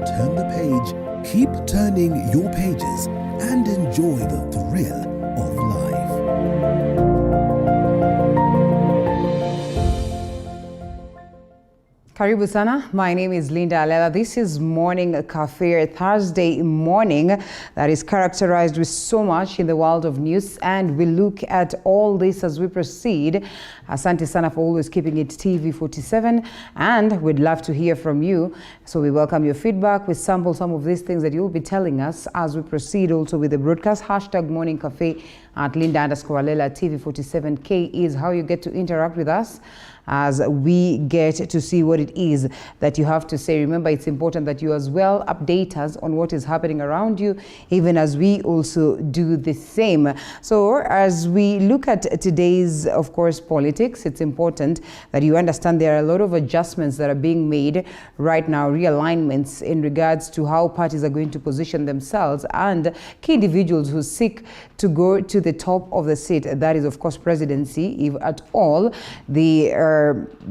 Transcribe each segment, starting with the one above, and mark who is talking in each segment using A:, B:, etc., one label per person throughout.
A: turn the page, keep turning your pages, and enjoy the thrill of life.
B: Karibu sana. My name is Linda Alela. This is Morning Cafe, Thursday morning that is characterized with so much in the world of news, and we look at all this as we proceed. Asante sana for always keeping it TV 47, and we'd love to hear from you. So we welcome your feedback. We sample some of these things that you'll be telling us as we proceed also with the broadcast. Hashtag Morning Cafe at Linda_Alela TV 47K is how you get to interact with us as we get to see what it is that you have to say. Remember, it's important that you as well update us on what is happening around you, even as we also do the same. So as we look at today's, of course, politics, it's important that you understand there are a lot of adjustments that are being made right now, realignments in regards to how parties are going to position themselves and key individuals who seek to go to the top of the seat. That is, of course, presidency, if at all the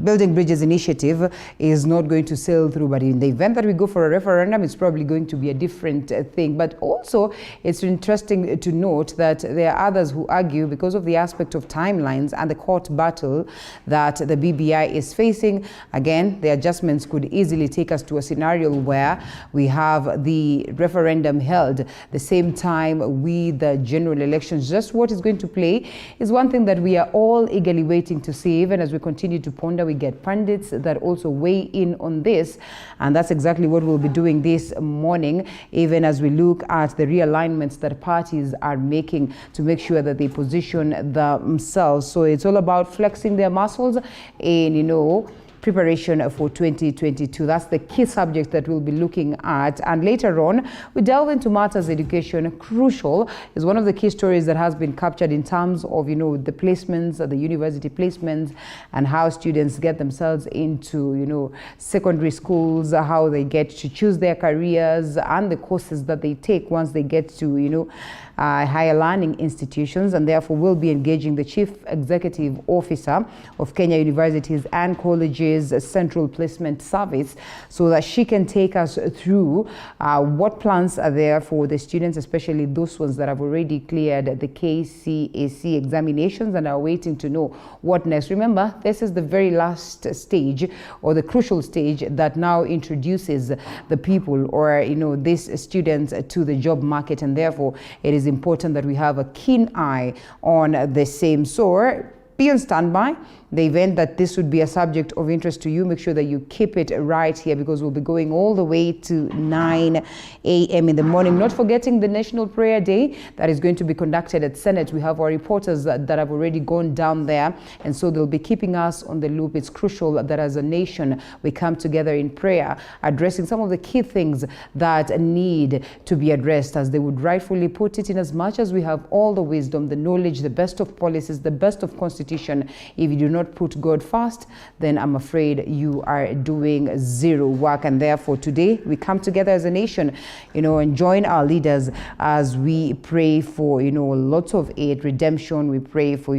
B: Building Bridges initiative is not going to sail through. But in the event that we go for a referendum, it's probably going to be a different thing. But also, it's interesting to note that there are others who argue, because of the aspect of timelines and the court battle that the BBI is facing, again, the adjustments could easily take us to a scenario where we have the referendum held the same time with the general elections. Just what is going to play is one thing that we are all eagerly waiting to see. Even as we continue to ponder, we get pundits that also weigh in on this, and that's exactly what we'll be doing this morning, even as we look at the realignments that parties are making to make sure that they position themselves. So it's all about flexing their muscles in, preparation for 2022. That's the key subject that we'll be looking at. And later on, we delve into matters education. Crucial is one of the key stories that has been captured in terms of, the placements, the university placements, and how students get themselves into, secondary schools, how they get to choose their careers and the courses that they take once they get to, higher learning institutions. And therefore, we'll be engaging the Chief Executive Officer of Kenya Universities and Colleges Central Placement Service so that she can take us through what plans are there for the students, especially those ones that have already cleared the KCAC examinations and are waiting to know what next. Remember, this is the very last stage, or the crucial stage that now introduces the people, or these students to the job market, and therefore it is important that we have a keen eye on the same. So be on standby. The event that this would be a subject of interest to you, make sure that you keep it right here, because we'll be going all the way to 9 a.m. in the morning. Not forgetting the National Prayer Day that is going to be conducted at Senate. We have our reporters that have already gone down there, and so they'll be keeping us on the loop. It's crucial that as a nation we come together in prayer, addressing some of the key things that need to be addressed, as they would rightfully put it, in as much as we have all the wisdom, the knowledge, the best of policies, the best of constitution. If you do not put God first, then I'm afraid you are doing zero work. And therefore today we come together as a nation, and join our leaders as we pray for, lots of aid, redemption. We pray for,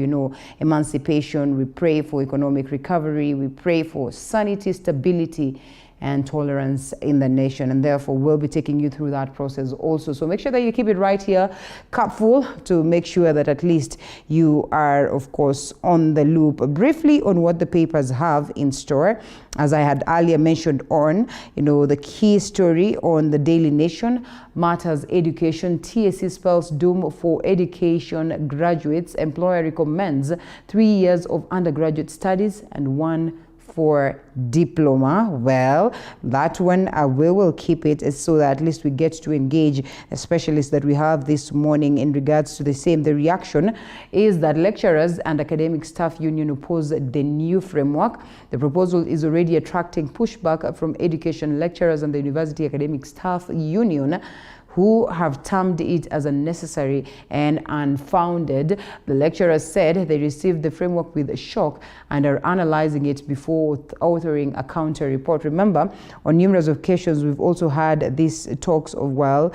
B: emancipation. We pray for economic recovery. We pray for sanity, stability, and tolerance in the nation, and therefore we'll be taking you through that process also. So make sure that you keep it right here, cupful, to make sure that at least you are, of course, on the loop. Briefly on what the papers have in store, as I had earlier mentioned on, the key story on the Daily Nation, matters education. TSC spells doom for education graduates. Employer recommends 3 years of undergraduate studies and 1 for diploma. Well, that one we will keep it so that at least we get to engage a specialist that we have this morning in regards to the same. The reaction is that lecturers and academic staff union oppose the new framework. The proposal is already attracting pushback from education lecturers and the University Academic Staff Union, who have termed it as unnecessary and unfounded. The lecturers said they received the framework with shock and are analyzing it before authoring a counter report. Remember, on numerous occasions, we've also had these talks of,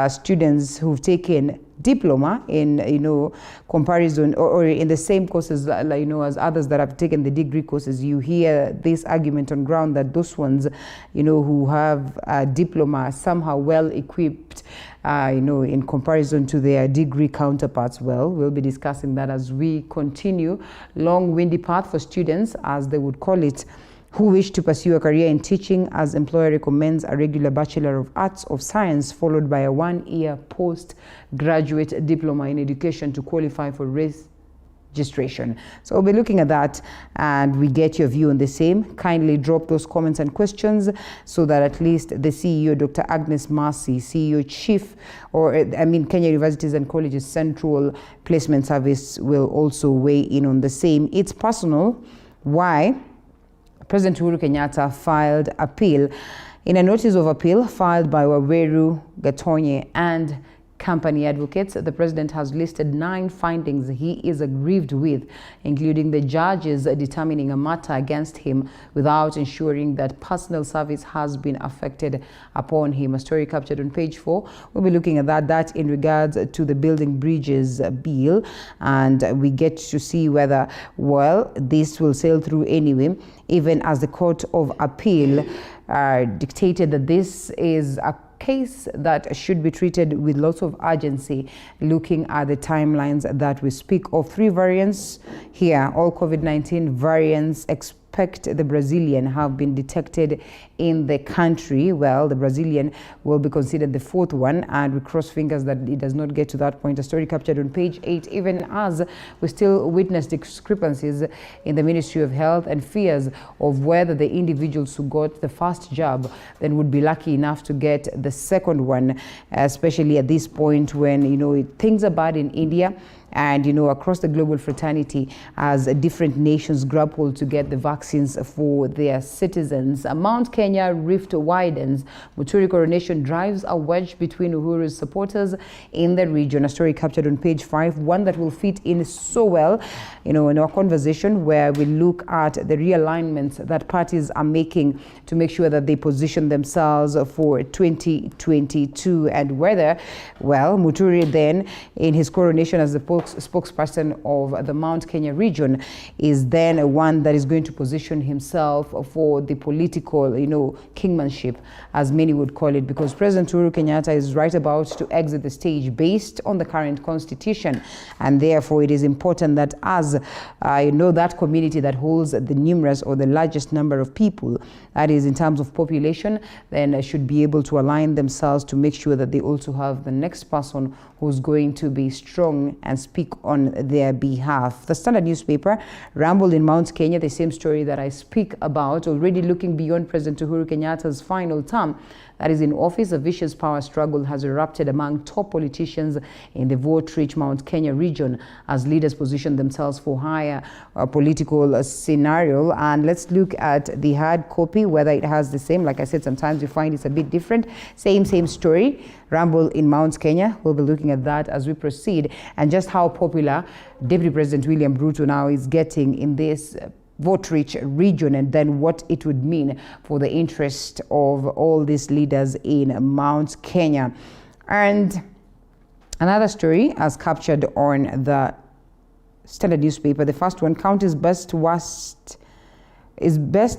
B: students who've taken diploma in comparison or in the same courses as others that have taken the degree courses, you hear this argument on ground that those ones who have a diploma are somehow well equipped in comparison to their degree counterparts. Well, we'll be discussing that as we continue. Long windy path for students, as they would call it, who wish to pursue a career in teaching, as employer recommends a regular Bachelor of Arts of Science followed by a 1-year postgraduate diploma in education to qualify for registration. So we'll be looking at that and we get your view on the same. Kindly drop those comments and questions so that at least the CEO, Dr. Agnes Mercy, CEO Chief, Kenya Universities and Colleges Central Placement Service, will also weigh in on the same. It's personal. Why? President Uhuru Kenyatta filed appeal. In a notice of appeal filed by Waweru, Gatonye and company advocates, the president has listed 9 findings he is aggrieved with, including the judges determining a matter against him without ensuring that personal service has been affected upon him. A story captured on page 4. We'll be looking at that in regards to the Building Bridges bill, and we get to see whether, well, this will sail through anyway, even as the Court of Appeal dictated that this is a case that should be treated with lots of urgency, looking at the timelines that we speak of. 3 variants here, all COVID-19 variants expect the Brazilian have been detected in the country. Well, the Brazilian will be considered the 4th one, and we cross fingers that it does not get to that point. A story captured on page 8, even as we still witness discrepancies in the Ministry of Health and fears of whether the individuals who got the first jab then would be lucky enough to get the second one, especially at this point when things are bad in India and across the global fraternity as different nations grapple to get the vaccines for their citizens. Mount Kenya rift widens. Muturi coronation drives a wedge between Uhuru's supporters in the region. A story captured on page 5, one that will fit in so well in our conversation, where we look at the realignments that parties are making to make sure that they position themselves for 2022, and whether, well, Muturi then in his coronation as the spokesperson of the Mount Kenya region is then one that is going to position himself for the political, kingmanship, as many would call it, because President Uhuru Kenyatta is right about to exit the stage based on the current constitution, and therefore it is important that as that community that holds the numerous or the largest number of people, that is in terms of population, then should be able to align themselves to make sure that they also have the next person who's going to be strong and speak on their behalf. The Standard newspaper rambled in Mount Kenya, the same story that I speak about, already looking beyond President Uhuru Kenyatta's final term that is in office. A vicious power struggle has erupted among top politicians in the vote-rich Mount Kenya region as leaders position themselves for higher political scenario. And let's look at the hard copy, whether it has the same. Like I said, sometimes you find it's a bit different. Same story. Ramble in Mount Kenya. We'll be looking at that as we proceed, and just how popular Deputy President William Ruto now is getting in this vote-rich region, and then what it would mean for the interest of all these leaders in Mount Kenya. And another story as captured on the Standard newspaper, the first one, counties best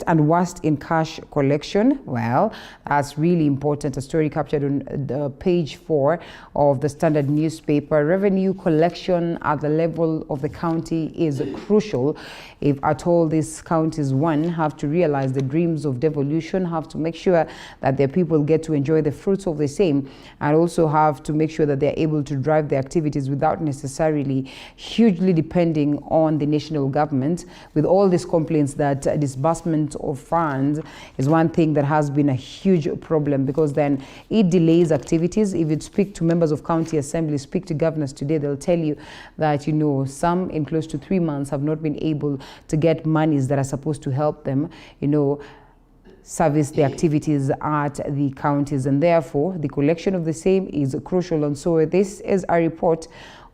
B: and worst in cash collection. Well, that's really important. A story captured on the page 4 of the Standard newspaper. Revenue collection at the level of the county is crucial. If at all these counties, one, have to realize the dreams of devolution, have to make sure that their people get to enjoy the fruits of the same, and also have to make sure that they're able to drive their activities without necessarily hugely depending on the national government. With all these complaints that disbursement of funds is one thing that has been a huge problem, because then it delays activities. If you speak to members of county assembly, speak to governors today, they'll tell you that, some in close to 3 months have not been able to get monies that are supposed to help them, service the activities at the counties, and therefore the collection of the same is crucial. And so this is a report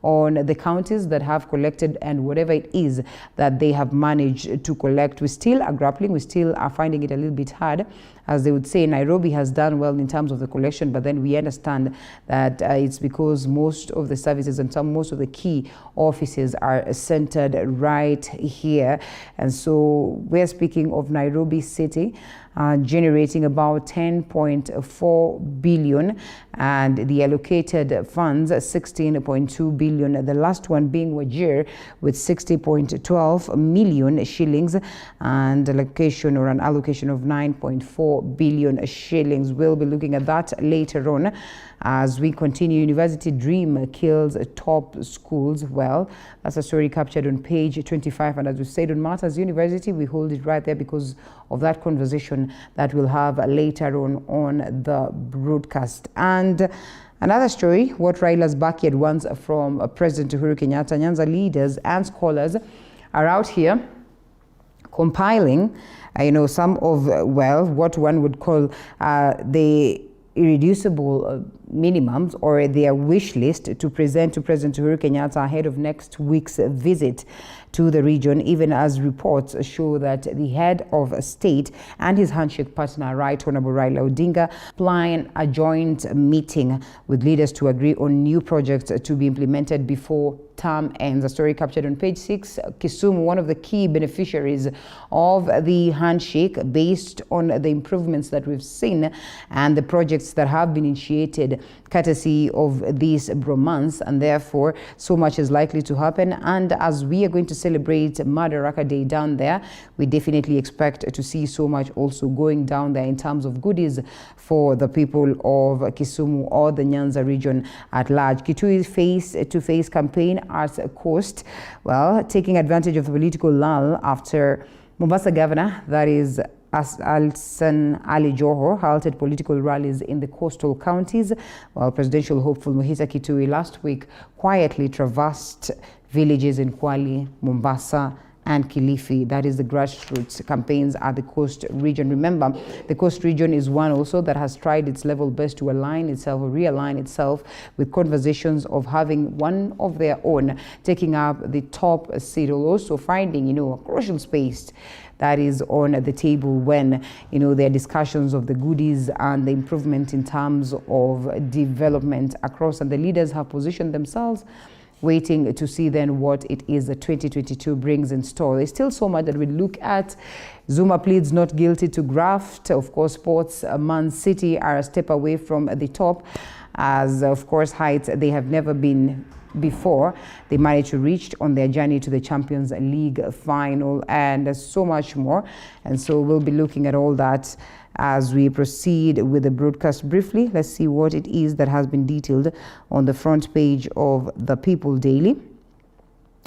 B: on the counties that have collected and whatever it is that they have managed to collect. We still are grappling, we still are finding it a little bit hard. As they would say, Nairobi has done well in terms of the collection, but then we understand that it's because most of the services and most of the key offices are centered right here. And so we're speaking of Nairobi City, generating about 10.4 billion, and the allocated funds 16.2 billion. The last one being Wajir with 60.12 million shillings, and allocation or an allocation of 9.4 billion shillings. We'll be looking at that later on as we continue. University dream kills top schools. Well, that's a story captured on page 25, and as we said on Matters University, we hold it right there because of that conversation that we'll have later on the broadcast. And another story, what Raila's backyard wants from President Uhuru Kenyatta. Nyanza leaders and scholars are out here compiling, some of, what one would call the irreducible minimums or their wish list to present to President Uhuru Kenyatta ahead of next week's visit to the region, even as reports show that the head of state and his handshake partner, Right Honorable Raila Odinga, plan a joint meeting with leaders to agree on new projects to be implemented before term ends. A story captured on page 6. Kisumu, one of the key beneficiaries of the handshake, based on the improvements that we've seen and the projects that have been initiated courtesy of this bromance, and therefore so much is likely to happen. And as we are going to celebrate Madaraka Day down there, we definitely expect to see so much also going down there in terms of goodies for the people of Kisumu or the Nyanza region at large. Kitui's face-to-face campaign at Coast, taking advantage of the political lull after Mombasa governor, that is Hassan Ali Joho, halted political rallies in the coastal counties, while presidential hopeful Muhisa Kitui last week quietly traversed villages in Kwale, Mombasa, and Kilifi. That is the grassroots campaigns at the coast region. Remember, the coast region is one also that has tried its level best to align itself or realign itself with conversations of having one of their own taking up the top seat, also finding, a crucial space that is on the table when, there are discussions of the goodies and the improvement in terms of development across, and the leaders have positioned themselves waiting to see then what it is that 2022 brings in store. There's still so much that we look at. Zuma pleads not guilty to graft. Of course, sports, Man City are a step away from the top, as of course heights they have never been before. They managed to reach on their journey to the Champions League final, and so much more. And so we'll be looking at all that as we proceed with the broadcast briefly. Let's see what it is that has been detailed on the front page of the People Daily.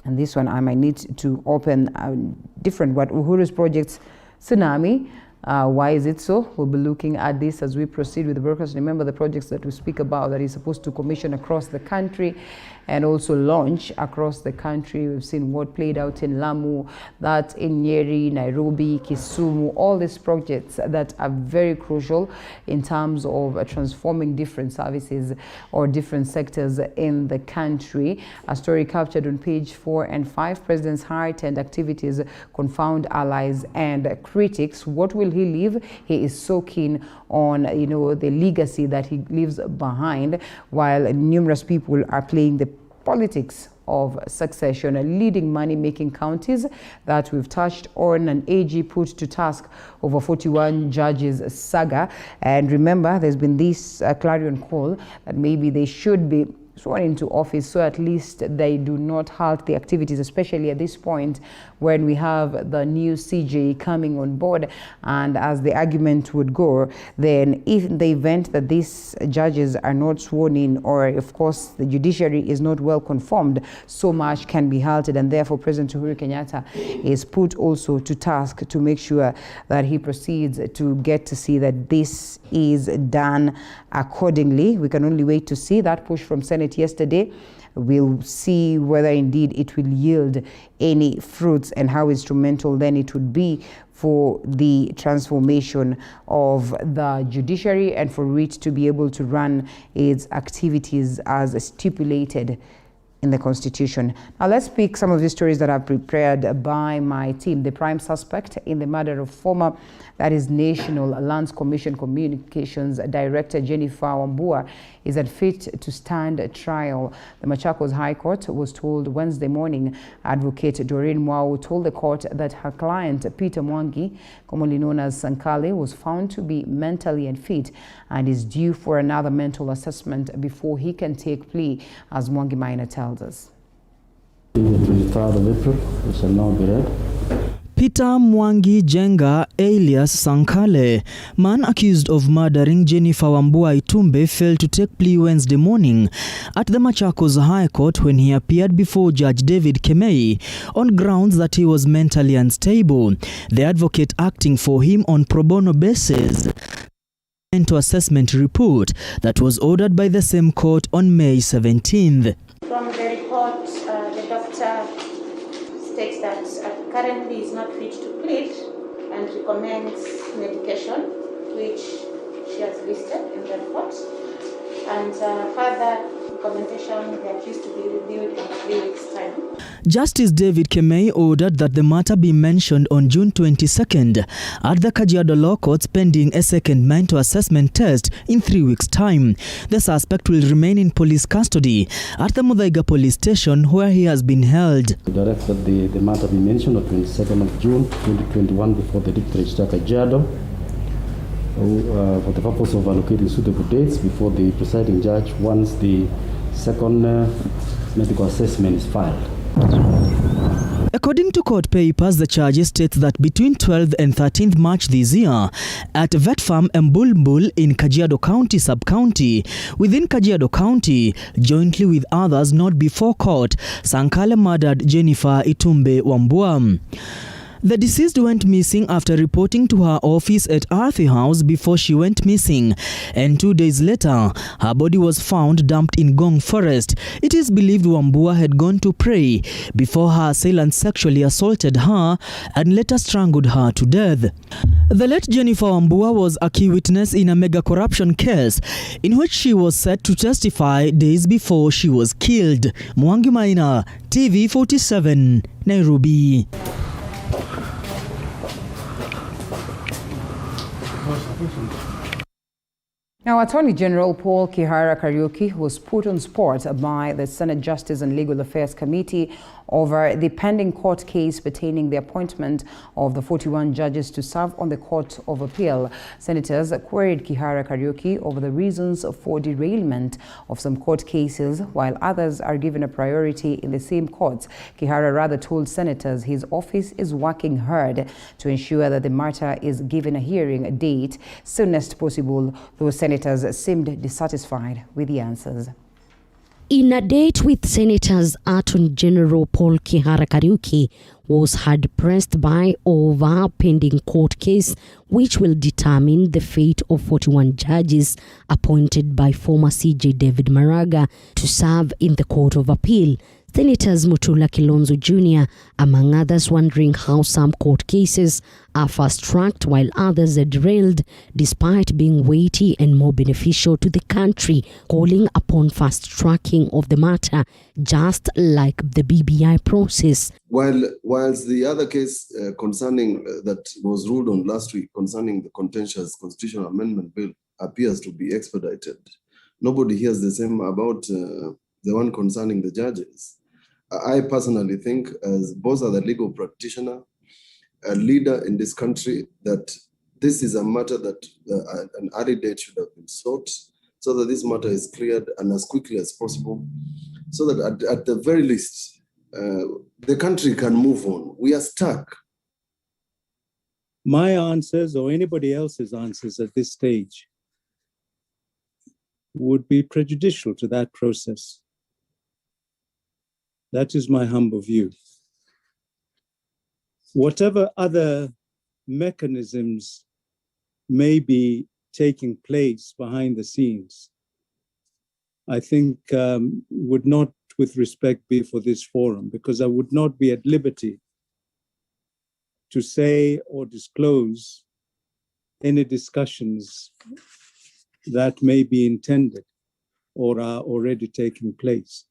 B: And this one I might need to open a different what Uhuru's projects tsunami. Why is it so? We'll be looking at this as we proceed with the broadcast. Remember the projects that we speak about that he's supposed to commission across the country and also launch across the country. We've seen what played out in Lamu, that in Nyeri, Nairobi, Kisumu, all these projects that are very crucial in terms of transforming different services or different sectors in the country. A story captured on page 4 and 5. President's heart and activities confound allies and critics. What will he leave? He is so keen on, the legacy that he leaves behind, while numerous people are playing the politics of succession. Leading money-making counties that we've touched on, an AG put to task over 41 judges saga. And remember, there's been this clarion call that maybe they should be sworn into office, so at least they do not halt the activities, especially at this point when we have the new CJ coming on board. And as the argument would go, then if in the event that these judges are not sworn in, or of course the judiciary is not well conformed, so much can be halted, and therefore President Uhuru Kenyatta is put also to task to make sure that he proceeds to get to see that this is done accordingly. We can only wait to see that push from Senate yesterday. We'll see whether indeed it will yield any fruits and how instrumental then it would be for the transformation of the judiciary and for it to be able to run its activities as stipulated in the Constitution. Now let's pick some of the stories that are prepared by my team. The prime suspect in the murder of former, that is National Lands Commission Communications Director Jennifer Wambua, is unfit to stand trial. The Machakos High Court was told Wednesday morning. Advocate Doreen Mwau told the court that her client Peter Mwangi, commonly known as Sankale, was found to be mentally unfit and is due for another mental assessment before he can take plea, as Mwangi Minor tells us.
C: The 23rd of April, we shall now be read.
D: Peter Mwangi Jenga alias Sankale, man accused of murdering Jennifer Wambua Itumbe, failed to take plea Wednesday morning at the Machakos High Court when he appeared before Judge David Kemei on grounds that he was mentally unstable. The advocate acting for him on pro bono basis mental assessment report that was ordered by the same court on May 17th.
E: From the report, the doctor states that currently is not fit to plead and recommends medication, which she has listed in the report. And further recommendation, the accused to be reviewed in 3 weeks' time.
D: Justice David Kemei ordered that the matter be mentioned on June 22nd at the Kajiado Law Courts pending a second mental assessment test in 3 weeks' time. The suspect will remain in police custody at the Muthaiga police station where he has been held.
C: We direct that the matter be mentioned on 22nd of June 2021 before the District Registrar Kajiado for the purpose of allocating suitable dates before the presiding judge once the second medical assessment is filed.
D: According to court papers, the charges state that between 12th and 13th March this year, at Vet Farm Mbulbul in Kajiado County Sub-County, within Kajiado County, jointly with others not before court, Sankale murdered Jennifer Itumbe Wambua. The deceased went missing after reporting to her office at Arthur House before she went missing, and 2 days later, her body was found dumped in Gong Forest. It is believed Wambua had gone to pray before her assailant sexually assaulted her and later strangled her to death. The late Jennifer Wambua was a key witness in a mega corruption case in which she was set to testify days before she was killed. Mwangi Maina, TV 47, Nairobi.
B: Now, Attorney General Paul Kihara Kariuki was put on spot by the Senate Justice and Legal Affairs Committee over the pending court case pertaining the appointment of the 41 judges to serve on the Court of Appeal. Senators queried Kihara Kariuki over the reasons for derailment of some court cases, while others are given a priority in the same courts. Kihara rather told senators his office is working hard to ensure that the matter is given a hearing date soonest possible, though senators seemed dissatisfied with the answers.
F: In a date with Senators, Attorney General Paul Kihara Kariuki was hard pressed by over a pending court case which will determine the fate of 41 judges appointed by former CJ David Maraga to serve in the Court of Appeal. Senators Mutula Kilonzo Jr., among others, wondering how some court cases are fast-tracked while others are derailed despite being weighty and more beneficial to the country, calling upon fast-tracking of the matter, just like the BBI process.
G: Whilst the other case concerning that was ruled on last week concerning the contentious constitutional amendment bill appears to be expedited, nobody hears the same about the one concerning the judges. I personally think, as both are the legal practitioner, a leader in this country, that this is a matter that an early date should have been sought so that this matter is cleared and as quickly as possible, so that at the very least, the country can move on. We are stuck.
H: My answers or anybody else's answers at this stage would be prejudicial to that process. That is my humble view. Whatever other mechanisms may be taking place behind the scenes, I think would not, with respect, be for this forum, because I would not be at liberty to say or disclose any discussions that may be intended or are already taking place.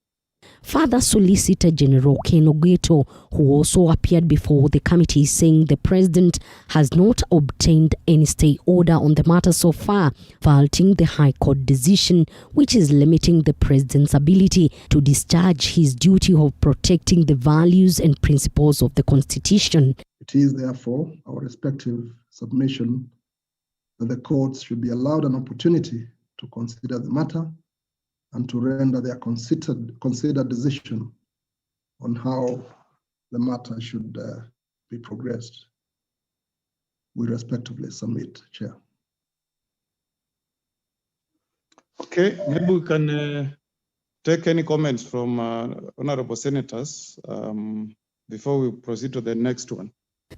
F: Father Solicitor General Ken Ogeto, who also appeared before the committee, saying the president has not obtained any stay order on the matter so far, faulting the High Court decision, which is limiting the president's ability to discharge his duty of protecting the values and principles of the Constitution.
I: It is therefore our respective submission that the courts should be allowed an opportunity to consider the matter and to render their considered decision on how the matter should be progressed. We respectively submit, Chair.
J: Okay, maybe we can take any comments from honorable senators before we proceed to the next one.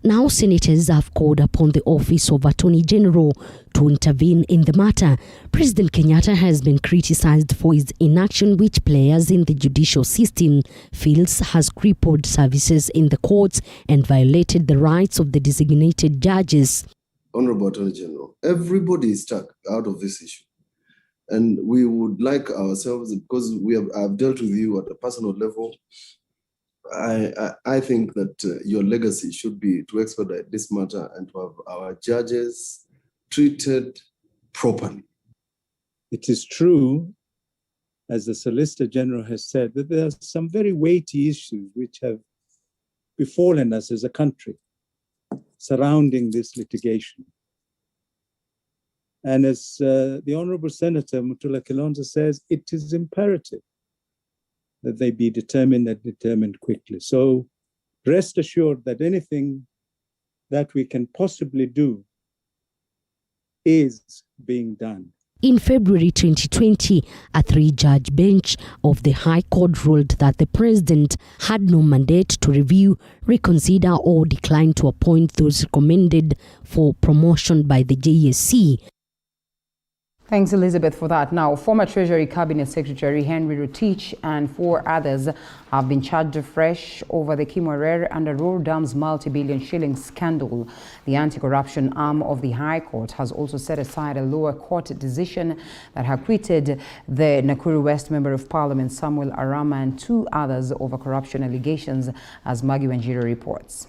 F: Now, senators have called upon the Office of Attorney General to intervene in the matter. President Kenyatta has been criticized for his inaction, which players in the judicial system feels has crippled services in the courts and violated the rights of the designated judges.
G: Honorable Attorney General, everybody is stuck out of this issue. And we would like ourselves, because I've dealt with you at a personal level, I think that your legacy should be to expedite this matter and to have our judges treated properly.
H: It is true, as the Solicitor General has said, that there are some very weighty issues which have befallen us as a country surrounding this litigation. And as the Honorable Senator Mutula Kilonzo says, it is imperative that they be determined and determined quickly. So rest assured that anything that we can possibly do is being done.
F: In February 2020, a 3-judge bench of the High Court ruled that the president had no mandate to review, reconsider, or decline to appoint those recommended for promotion by the JSC.
B: Thanks, Elizabeth, for that. Now, former Treasury Cabinet Secretary Henry Rotich and 4 others have been charged afresh over the Kimwarer and Arur Dam's multi-billion shilling scandal. The anti-corruption arm of the High Court has also set aside a lower court decision that acquitted the Nakuru West Member of Parliament Samuel Arama and 2 others over corruption allegations, as Maggie Wanjiru reports.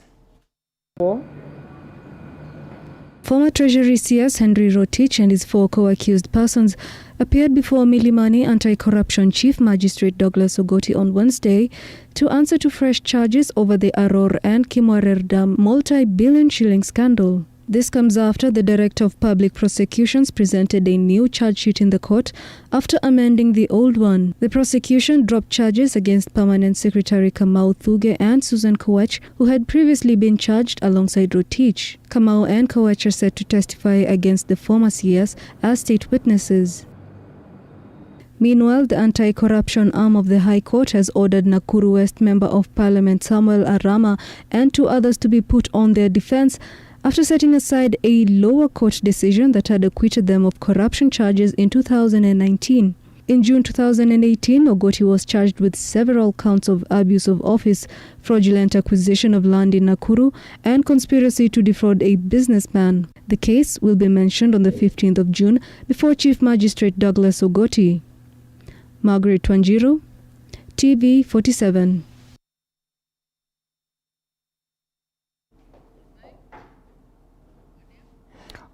K: Former Treasury CS Henry Rotich and his 4 co-accused persons appeared before Milimani Anti-Corruption Chief Magistrate Douglas Ogoti on Wednesday to answer to fresh charges over the Aror and Kimwarer Dam multi-billion shilling scandal. This comes after the Director of Public Prosecutions presented a new charge sheet in the court after amending the old one. The prosecution dropped charges against Permanent Secretary Kamau Thuge and Susan Kowach, who had previously been charged alongside Rotich. Kamau and Kowach are set to testify against the former CS as state witnesses. Meanwhile, the anti-corruption arm of the High Court has ordered Nakuru West Member of Parliament Samuel Arama and 2 others to be put on their defense after setting aside a lower court decision that had acquitted them of corruption charges in 2019. In June 2018, Ogoti was charged with several counts of abuse of office, fraudulent acquisition of land in Nakuru, and conspiracy to defraud a businessman. The case will be mentioned on the 15th of June before Chief Magistrate Douglas Ogoti. Margaret Wanjiru, TV 47.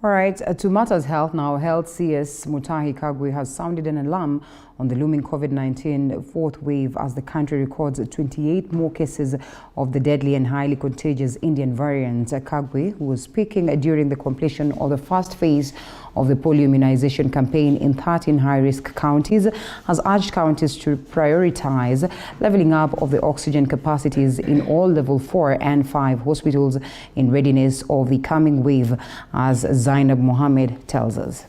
B: All right, to matters health now. Health CS Mutahi Kagwe has sounded an alarm on the looming COVID-19 4th wave as the country records 28 more cases of the deadly and highly contagious Indian variant. Kagwe, who was speaking during the completion of the first phase of the polio immunization campaign in 13 high-risk counties, has urged counties to prioritize leveling up of the oxygen capacities in all level 4 and 5 hospitals in readiness of the coming wave, as Zainab Mohammed tells us.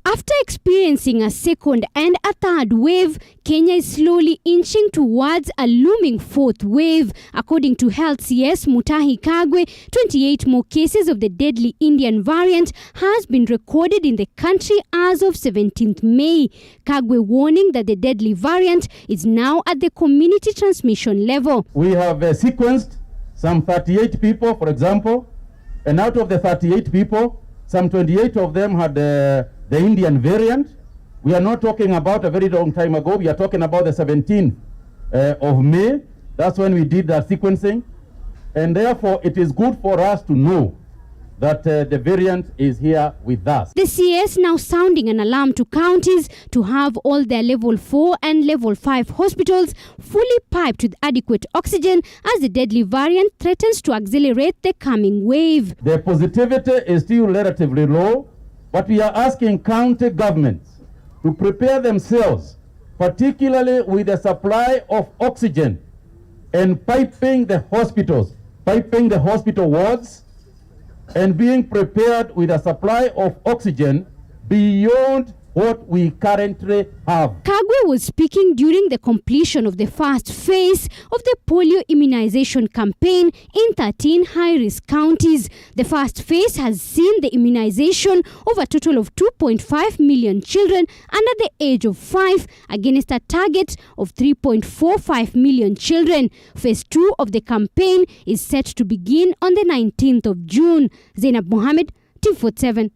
L: After experiencing a second and a third wave, Kenya is slowly inching towards a looming 4th wave. According to Health CS Mutahi Kagwe, 28 more cases of the deadly Indian variant has been recorded in the country as of 17th May. Kagwe warning that the deadly variant is now at the community transmission level.
M: We have sequenced some 38 people, for example, and out of the 38 people, some 28 of them had the Indian variant, We are not talking about a very long time ago. We are talking about the 17th of May. That's when we did that sequencing. And therefore, it is good for us to know that the variant is here with us.
L: The CS now sounding an alarm to counties to have all their level 4 and level 5 hospitals fully piped with adequate oxygen as the deadly variant threatens to accelerate the coming wave.
M: The positivity is still relatively low, but we are asking county governments to prepare themselves, particularly with the supply of oxygen and piping the hospitals, piping the hospital wards, and being prepared with a supply of oxygen beyond what we currently have.
L: Kagwe was speaking during the completion of the first phase of the polio immunization campaign in 13 high-risk counties. The first phase has seen the immunization of a total of 2.5 million children under the age of 5 against a target of 3.45 million children. Phase 2 of the campaign is set to begin on the 19th of June. Zainab Mohammed, TV47.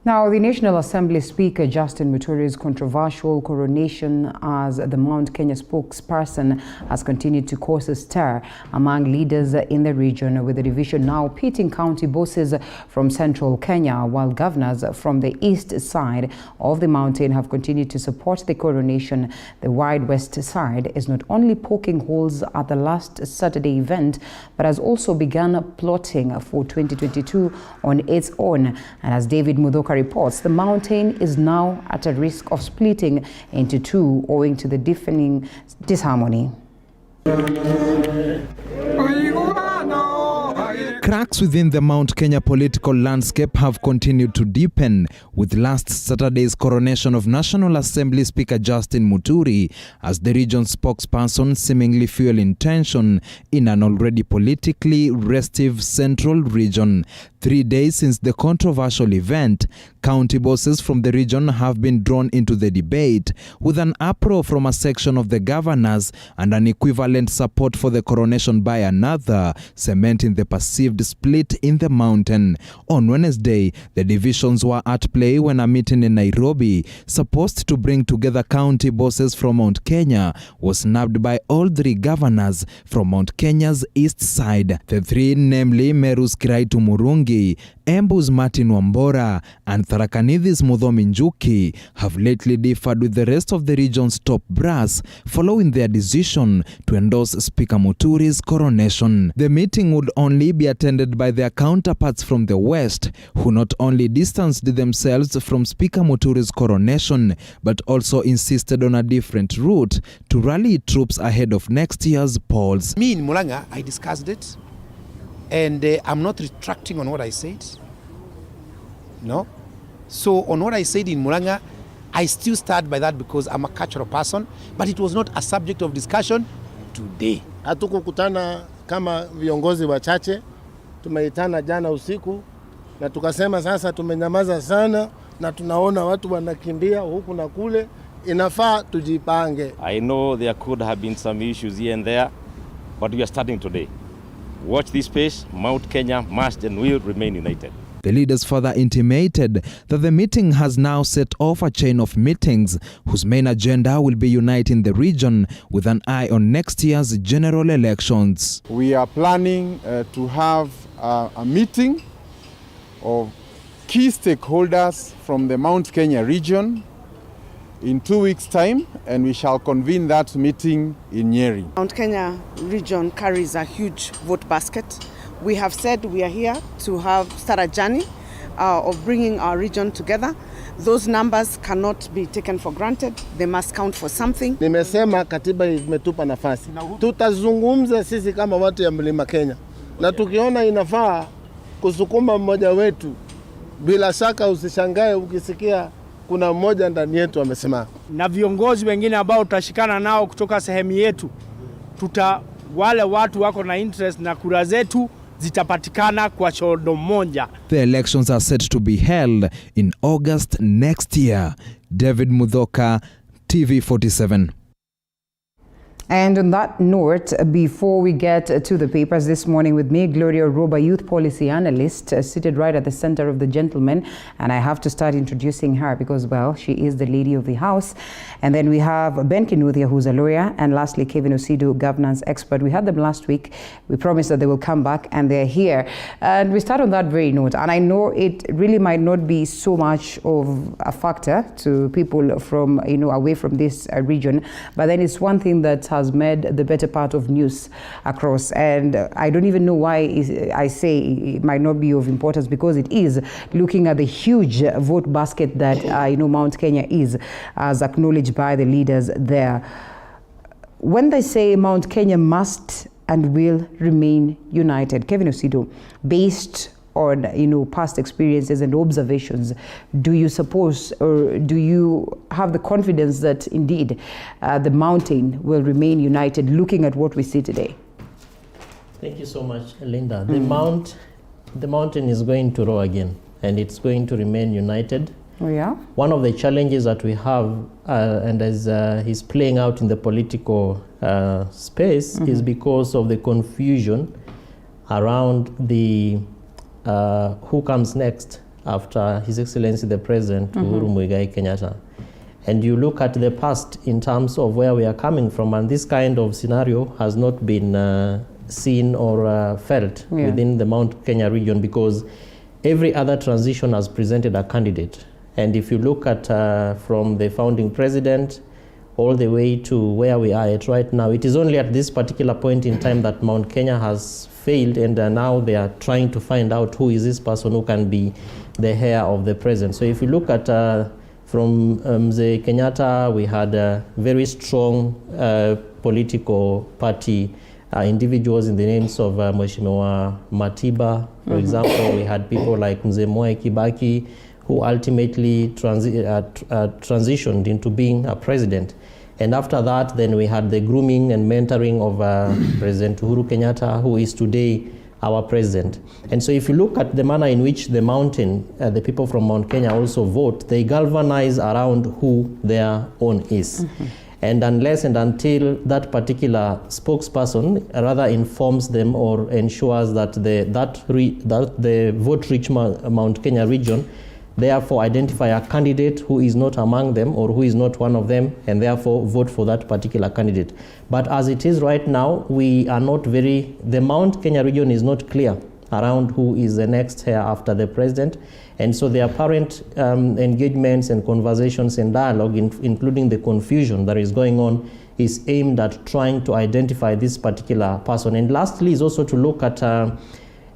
B: Now, the National Assembly Speaker Justin Muturi's controversial coronation as the Mount Kenya spokesperson has continued to cause a stir among leaders in the region, with the division now pitting county bosses from central Kenya, while governors from the east side of the mountain have continued to support the coronation. The wide west side is not only poking holes at the last Saturday event, but has also begun plotting for 2022 on its own. And as David Mudoka reports, the mountain is now at a risk of splitting into two owing to the deafening disharmony.
N: Cracks within the Mount Kenya political landscape have continued to deepen, with last Saturday's coronation of National Assembly Speaker Justin Muturi as the region's spokesperson seemingly fueling tension in an already politically restive central region. 3 days since the controversial event, county bosses from the region have been drawn into the debate, with an uproar from a section of the governors and an equivalent support for the coronation by another, cementing the perceived split in the mountain. On Wednesday, the divisions were at play when a meeting in Nairobi, supposed to bring together county bosses from Mount Kenya, was snubbed by all three governors from Mount Kenya's east side. The three, namely Meru's Kiraitu Murungi, Embu's Martin Wambora, and Tharaka Nithi Muthomi Njuki, have lately differed with the rest of the region's top brass following their decision to endorse Speaker Muturi's coronation. The meeting would only be attended by their counterparts from the west, who not only distanced themselves from Speaker Muturi's coronation, but also insisted on a different route to rally troops ahead of next year's polls.
O: Me in Murang'a, I discussed it, and I'm not retracting on what I said. No. So on what I said in Murang'a, I still stand by that because I'm a cultural person, but it was not a subject of discussion today.
P: Hatukukutana kama viongozi wachache, tumeitana jana usiku na tukasema sasa tumenyamaza sana na tunaona watu wanakimbia huku na kule, inafaa tujipange.
Q: I know there could have been some issues here and there, but we are starting today. Watch this space. Mount Kenya must and will remain united.
N: The leaders further intimated that the meeting has now set off a chain of meetings whose main agenda will be uniting the region with an eye on next year's general elections.
R: We are planning to have a meeting of key stakeholders from the Mount Kenya region in 2 weeks' time, and we shall convene that meeting in Nyeri.
S: Mount Kenya region carries a huge vote basket. We have said we are here to start a journey of bringing our region together. Those numbers cannot be taken for granted. They must count for something.
P: Nimesema katiba imetupa nafasi. Tutazungumza sisi kama watu ya Mlima Kenya. Na tukiona inafaa kusukuma mmoja wetu, bila shaka usishangae ukisikia kuna mmoja ndani yetu amesema.
T: Na viongozi wengine ambao tutashikana nao kutoka sehemu yetu, wale watu wako na interest na kura zetu zitapatikana kwa chodo moja.
N: The elections are set to be held in August next year. David Mudhoka, TV47.
B: And on that note, before we get to the papers this morning with me, Gloria Roba, youth policy analyst, seated right at the center of the gentlemen. And I have to start introducing her because, well, she is the lady of the house. And then we have Ben Kinuthia, who's a lawyer. And lastly, Kevin Osidu, governance expert. We had them last week. We promised that they will come back, and they're here. And we start on that very note. And I know it really might not be so much of a factor to people from, away from this region. But then it's one thing that has made the better part of news across, and I don't even know why I say it might not be of importance, because it is, looking at the huge vote basket that Mount Kenya is, as acknowledged by the leaders there. When they say Mount Kenya must and will remain united, Kevin Osidu, based on past experiences and observations, do you suppose, or do you have the confidence that indeed the mountain will remain united, looking at what we see today?
U: Thank you so much, Linda. The mountain is going to roar again, and it's going to remain united.
B: Oh yeah.
U: One of the challenges that we have, and as is playing out in the political space, is because of the confusion around the who comes next after His Excellency the President, Uhuru Muigai Kenyatta. And you look at the past in terms of where we are coming from, and this kind of scenario has not been seen or felt within the Mount Kenya region, because every other transition has presented a candidate. And if you look at from the founding president all the way to where we are at right now, it is only at this particular point in time that Mount Kenya has failed, and now they are trying to find out who is this person who can be the heir of the president. So if you look at from Mzee Kenyatta, we had very strong political party individuals in the names of Mheshimiwa Matiba, for example. We had people like Mzee Mwai Kibaki, who ultimately transitioned into being a president. And after that, then we had the grooming and mentoring of President Uhuru Kenyatta, who is today our president. And so if you look at the manner in which the mountain, the people from Mount Kenya also vote, they galvanize around who their own is. And unless and until that particular spokesperson rather informs them or ensures that the vote-rich Mount Kenya region therefore identify a candidate who is not among them or who is not one of them, and therefore vote for that particular candidate. But as it is right now, we are not the Mount Kenya region is not clear around who is the next heir after the president. And so the apparent engagements and conversations and dialogue, including the confusion that is going on, is aimed at trying to identify this particular person. And lastly is also to look at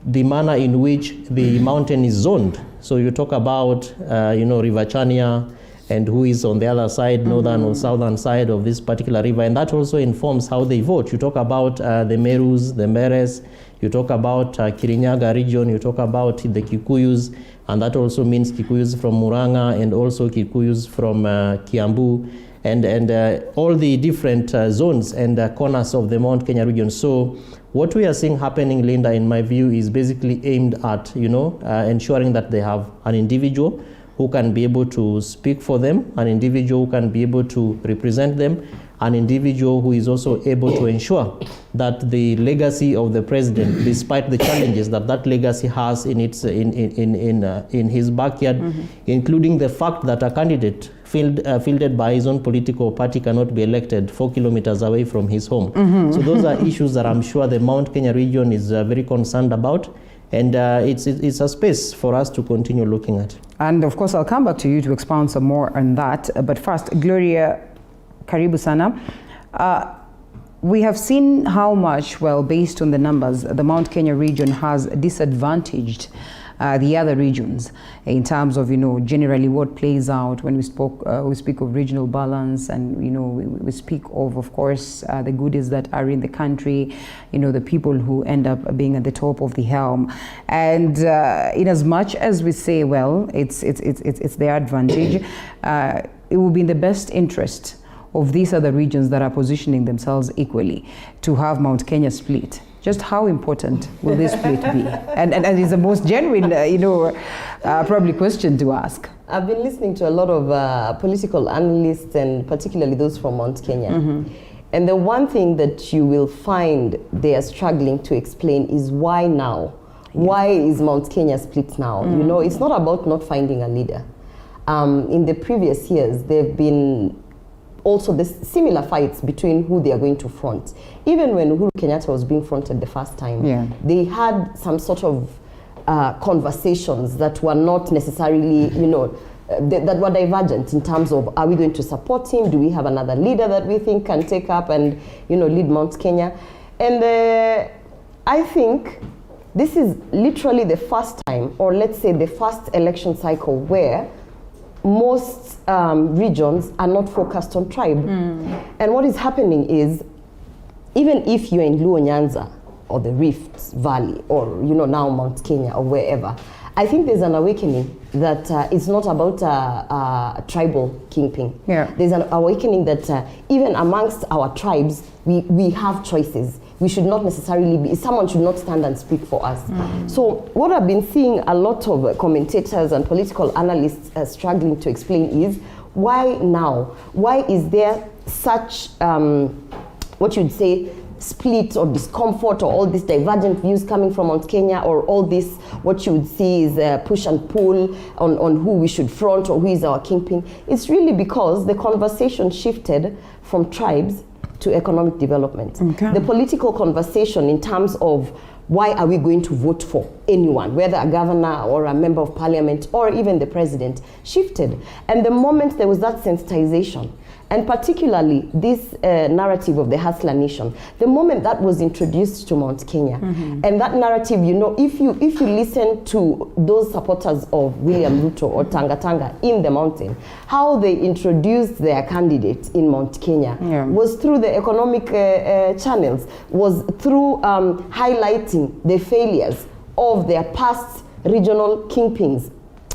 U: the manner in which the mountain is zoned. So you talk about, River Chania, and who is on the other side, northern or southern side of this particular river, and that also informs how they vote. You talk about the Merus, the Meres, you talk about Kirinyaga region, you talk about the Kikuyus, and that also means Kikuyus from Muranga and also Kikuyus from Kiambu, and all the different zones and corners of the Mount Kenya region. So what we are seeing happening, Linda, in my view, is basically aimed at, ensuring that they have an individual who can be able to speak for them, an individual who can be able to represent them, an individual who is also able to ensure that the legacy of the president, despite the challenges that legacy has in his backyard, including the fact that a candidate fielded by his own political party cannot be elected 4 kilometers away from his home. So those are issues that I'm sure the Mount Kenya region is very concerned about. And it's a space for us to continue looking at.
B: And of course, I'll come back to you to expound some more on that. But first, Gloria, karibu sana. We have seen how much, well, based on the numbers, the Mount Kenya region has disadvantaged the other regions in terms of, generally what plays out when we speak of regional balance, and, we speak of course, the goodies that are in the country, the people who end up being at the top of the helm. And in as much as we say, well, it's their advantage, it will be in the best interest of these other regions that are positioning themselves equally to have Mount Kenya split. Just how important will this split be? And it's the most genuine, probably question to ask.
V: I've been listening to a lot of political analysts, and particularly those from Mount Kenya.
A: And the one thing that you will find they are struggling to explain is why now? Why is Mount Kenya split now? You know, it's not about not finding a leader. In the previous years, there have been also the similar fights between who they are going to front. Even when Uhuru Kenyatta was being fronted the first time, they had some sort of conversations that were not necessarily, you know, that were divergent in terms of, are we going to support him? Do we have another leader that we think can take up and, you know, lead Mount Kenya? And I think this is literally the first time, or let's say the first election cycle where most regions are not focused on tribe. And what is happening is, even if you're in Luo Nyanza or the Rift Valley or, you know, now Mount Kenya or wherever, I think there's an awakening that it's not about tribal kingpin. There's an awakening that even amongst our tribes, we have choices. We should not necessarily be, someone should not stand and speak for us. So what I've been seeing a lot of commentators and political analysts struggling to explain is, why now? Why is there such, what you'd say, split or discomfort, or all these divergent views coming from Mount Kenya, or all this, what you would see is push and pull on who we should front or who is our kingpin? It's really because the conversation shifted from tribes to economic development. The political conversation in terms of why are we going to vote for anyone, whether a governor or a member of parliament or even the president, shifted. And the moment there was that sensitization, and particularly this narrative of the hustler nation, the moment that was introduced to Mount Kenya, and that narrative, you know, if you listen to those supporters of William Ruto or Tanga Tanga in the mountain, how they introduced their candidate in Mount Kenya was through the economic channels, was through highlighting the failures of their past regional kingpins,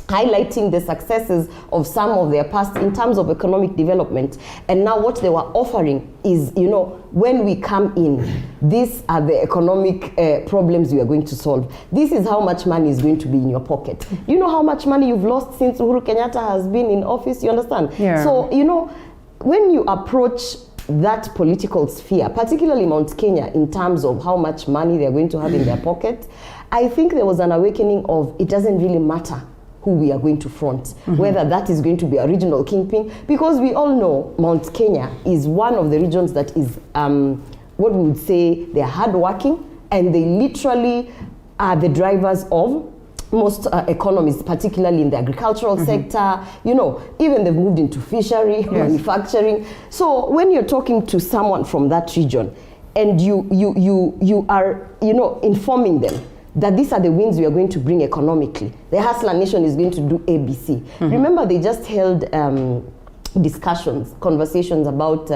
A: highlighting the successes of some of their past in terms of economic development. And now what they were offering is, you know, when we come in, these are the economic problems we are going to solve. This is how much money is going to be in your pocket. You know how much money you've lost since Uhuru Kenyatta has been in office? You understand? So, you know, when you approach that political sphere, particularly Mount Kenya, in terms of how much money they're going to have in their pocket, I think there was an awakening of, it doesn't really matter who we are going to front, whether that is going to be a regional kingpin, because we all know Mount Kenya is one of the regions that is, what we would say, they're hardworking, and they literally are the drivers of most economies, particularly in the agricultural sector. You know, even they've moved into fishery, manufacturing. So when you're talking to someone from that region, and you are, you know, informing them that these are the wins we are going to bring economically, the hustler nation is going to do ABC. Remember, they just held discussions, conversations about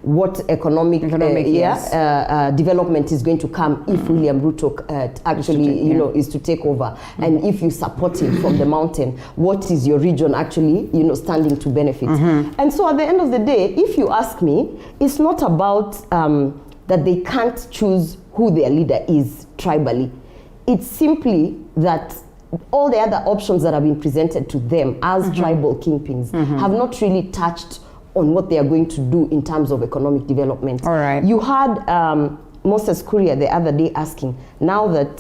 A: what economic development is going to come if William Ruto actually, you know, is to take over, and if you support him from the mountain, what is your region actually, you know, standing to benefit? And so at the end of the day, if you ask me, it's not about that they can't choose who their leader is tribally. It's simply that all the other options that have been presented to them as tribal kingpins have not really touched on what they are going to do in terms of economic development. You had Moses Kuria the other day asking, now that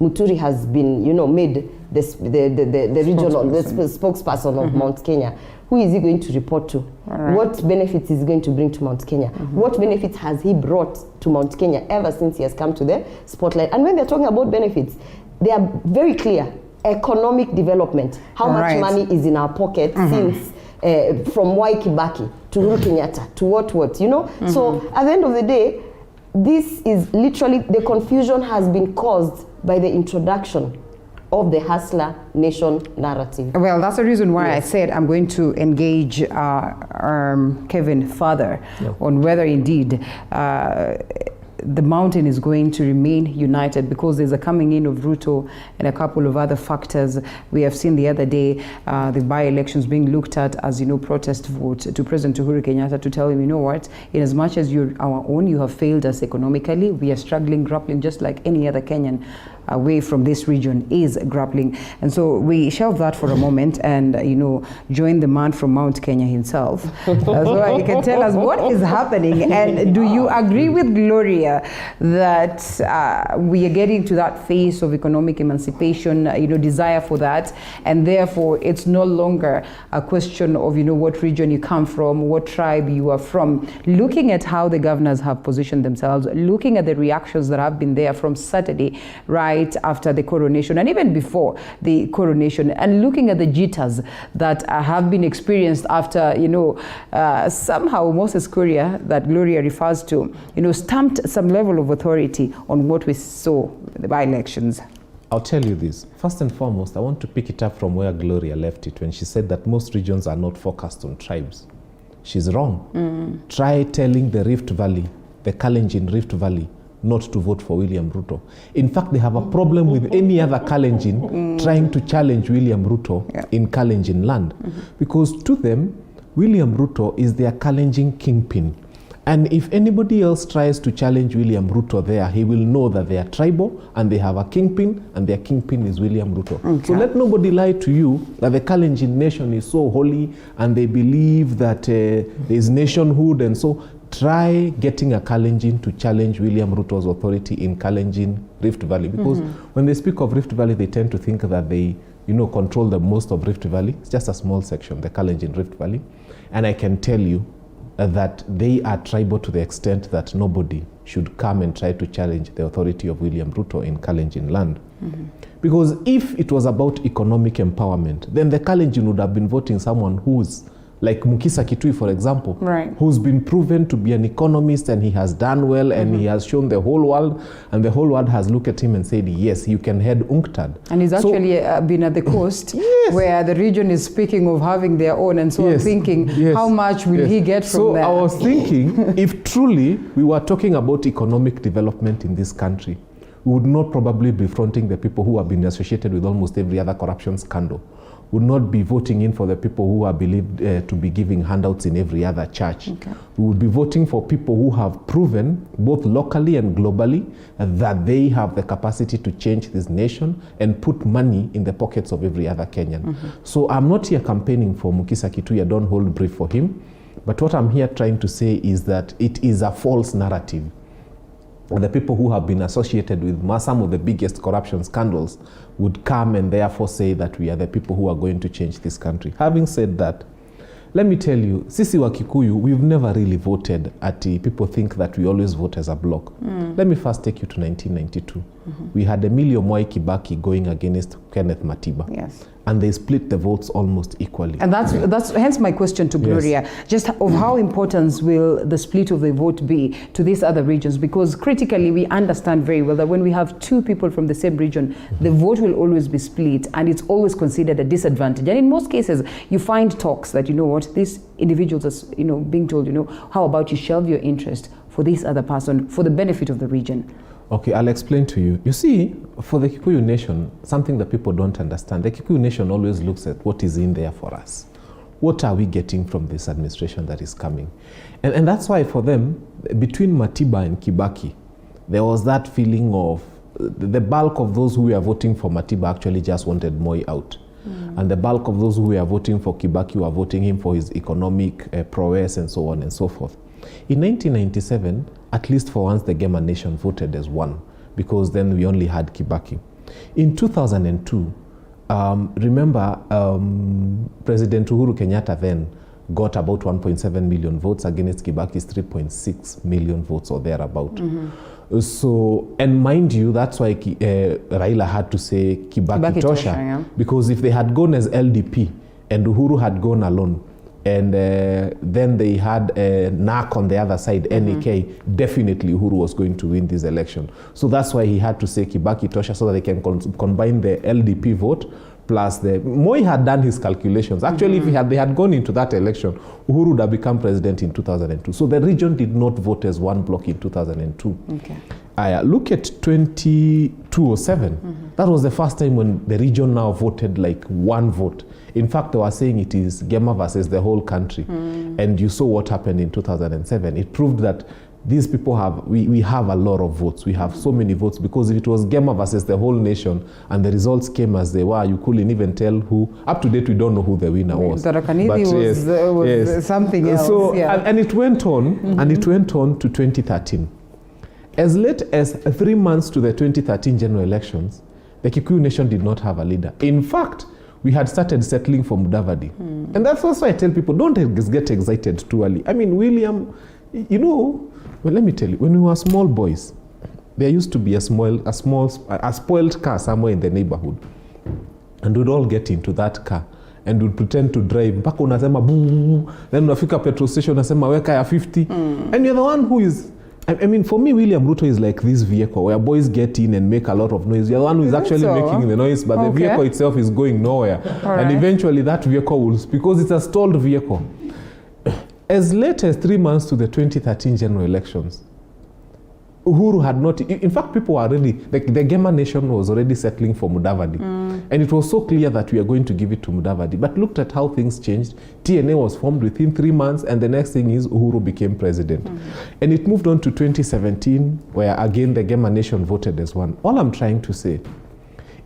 A: Muturi has been, you know, made the regional spokesperson of Mount Kenya, who is he going to report to? What benefits is he going to bring to Mount Kenya? What benefits has he brought to Mount Kenya ever since he has come to the spotlight? And when they're talking about benefits, they are very clear. Economic development, how much money is in our pocket since from Mwai Kibaki to Uhuru Kenyatta to what, you know? So at the end of the day, this is literally, the confusion has been caused by the introduction of the hustler nation narrative.
B: Well, that's the reason why I said I'm going to engage Kevin further on whether indeed the mountain is going to remain united, because there's a coming in of Ruto and a couple of other factors. We have seen the other day the by-elections being looked at as, you know, protest votes to President Uhuru Kenyatta, to tell him, you know what, in as much as you're our own, you have failed us economically. We are struggling, grappling just like any other Kenyan. away from this region is grappling. And so we shelve that for a moment and, join the man from Mount Kenya himself. So he can tell us what is happening. And do you agree with Gloria that we are getting to that phase of economic emancipation, desire for that, and therefore it's no longer a question of, what region you come from, what tribe you are from? Looking at how the governors have positioned themselves, looking at the reactions that have been there from Saturday, right after the coronation, and even before the coronation, and looking at the jitters that have been experienced after, somehow Moses Kuria, that Gloria refers to, stamped some level of authority on what we saw in the by-elections.
E: I'll tell you this. First and foremost, I want to pick it up from where Gloria left it when she said that most regions are not focused on tribes. She's wrong. Try telling the Rift Valley, the Kalenjin Rift Valley, not to vote for William Ruto. In fact, they have a problem with any other Kalenjin trying to challenge William Ruto in Kalenjin land. Because to them, William Ruto is their Kalenjin kingpin. And if anybody else tries to challenge William Ruto there, he will know that they are tribal and they have a kingpin, and their kingpin is William Ruto. So let nobody lie to you that the Kalenjin nation is so holy and they believe that there is nationhood, and so try getting a Kalenjin to challenge William Ruto's authority in Kalenjin Rift Valley. Because when they speak of Rift Valley, they tend to think that they control the most of Rift Valley. It's just a small section, the Kalenjin Rift Valley. And I can tell you that they are tribal to the extent that nobody should come and try to challenge the authority of William Ruto in Kalenjin land. Because if it was about economic empowerment, then the Kalenjin would have been voting someone who's like Mukisa Kitui, for example, who's been proven to be an economist, and he has done well, and he has shown the whole world, and the whole world has looked at him and said, yes, you can head UNCTAD.
B: And he's actually been at the coast where the region is speaking of having their own, and so I'm thinking, how much will he get from that?
E: So I was thinking, if truly we were talking about economic development in this country, we would not probably be fronting the people who have been associated with almost every other corruption scandal. Would not be voting in for the people who are believed to be giving handouts in every other church. We would be voting for people who have proven, both locally and globally, that they have the capacity to change this nation and put money in the pockets of every other Kenyan. So I'm not here campaigning for Mukisa Kitui. I don't hold brief for him. But what I'm here trying to say is that it is a false narrative. The people who have been associated with some of the biggest corruption scandals would come and therefore say that we are the people who are going to change this country. Having said that, let me tell you, sisi wa Kikuyu, we've never really voted at people think that we always vote as a bloc. Let me first take you to 1992. We had Emilio Mwai Kibaki going against Kenneth Matiba. And they split the votes almost equally.
B: And that's hence my question to Gloria, just of how important will the split of the vote be to these other regions? Because critically, we understand very well that when we have two people from the same region, the vote will always be split, and it's always considered a disadvantage. And in most cases, you find talks that, these individuals are, being told, how about you shelve your interest for this other person for the benefit of the region?
E: Okay, I'll explain to you. You see, for the Kikuyu nation, something that people don't understand, the Kikuyu nation always looks at what is in there for us. What are we getting from this administration that is coming? And that's why for them, between Matiba and Kibaki, there was that feeling of the bulk of those who were voting for Matiba actually just wanted Moi out. And the bulk of those who were voting for Kibaki were voting him for his economic prowess and so on and so forth. In 1997, at least for once, the Gema nation voted as one, because then we only had Kibaki. In 2002, remember, President Uhuru Kenyatta then got about 1.7 million votes against Kibaki's 3.6 million votes or thereabout. So, and mind you, that's why Raila had to say Kibaki Tosha, because if they had gone as LDP and Uhuru had gone alone, and then they had NAC on the other side, NAK, definitely Uhuru was going to win this election. So that's why he had to say Kibaki Tosha, so that they can combine the LDP vote plus the... Moi had done his calculations. Actually, if they had gone into that election, Uhuru would have become president in 2002. So the region did not vote as one bloc in 2002. Look at 2007. That was the first time when the region now voted like one vote. In fact, they were saying it is Gema versus the whole country. And you saw what happened in 2007. It proved that these people have, we have a lot of votes. We have so many votes, because if it was Gema versus the whole nation and the results came as they were, you couldn't even tell who. Up to date, we don't know who the winner was.
B: Tarakanidhi was something else.
E: So, and it went on, and it went on to 2013. As late as 3 months to the 2013 general elections, the Kikuyu nation did not have a leader. In fact, we had started settling for Mudavadi. And that's also I tell people, don't get excited too early. I mean, William, you know, well, let me tell you, when we were small boys, there used to be a spoiled car somewhere in the neighborhood. And we'd all get into that car and we'd pretend to drive. Mpaka unasema boo, then unafika petrol station unasema weka ya 50. And you're the one who is, I mean, for me, William Ruto is like this vehicle where boys get in and make a lot of noise. You're the one who is actually making the noise, but the vehicle itself is going nowhere. And eventually that vehicle will, because it's a stalled vehicle. As late as 3 months to the 2013 general elections, Uhuru had not, in fact, people were already, the Gema nation was already settling for Mudavadi. And it was so clear that we are going to give it to Mudavadi. But looked at how things changed. TNA was formed within 3 months, and the next thing is Uhuru became president. And it moved on to 2017, where again the Gema nation voted as one. All I'm trying to say,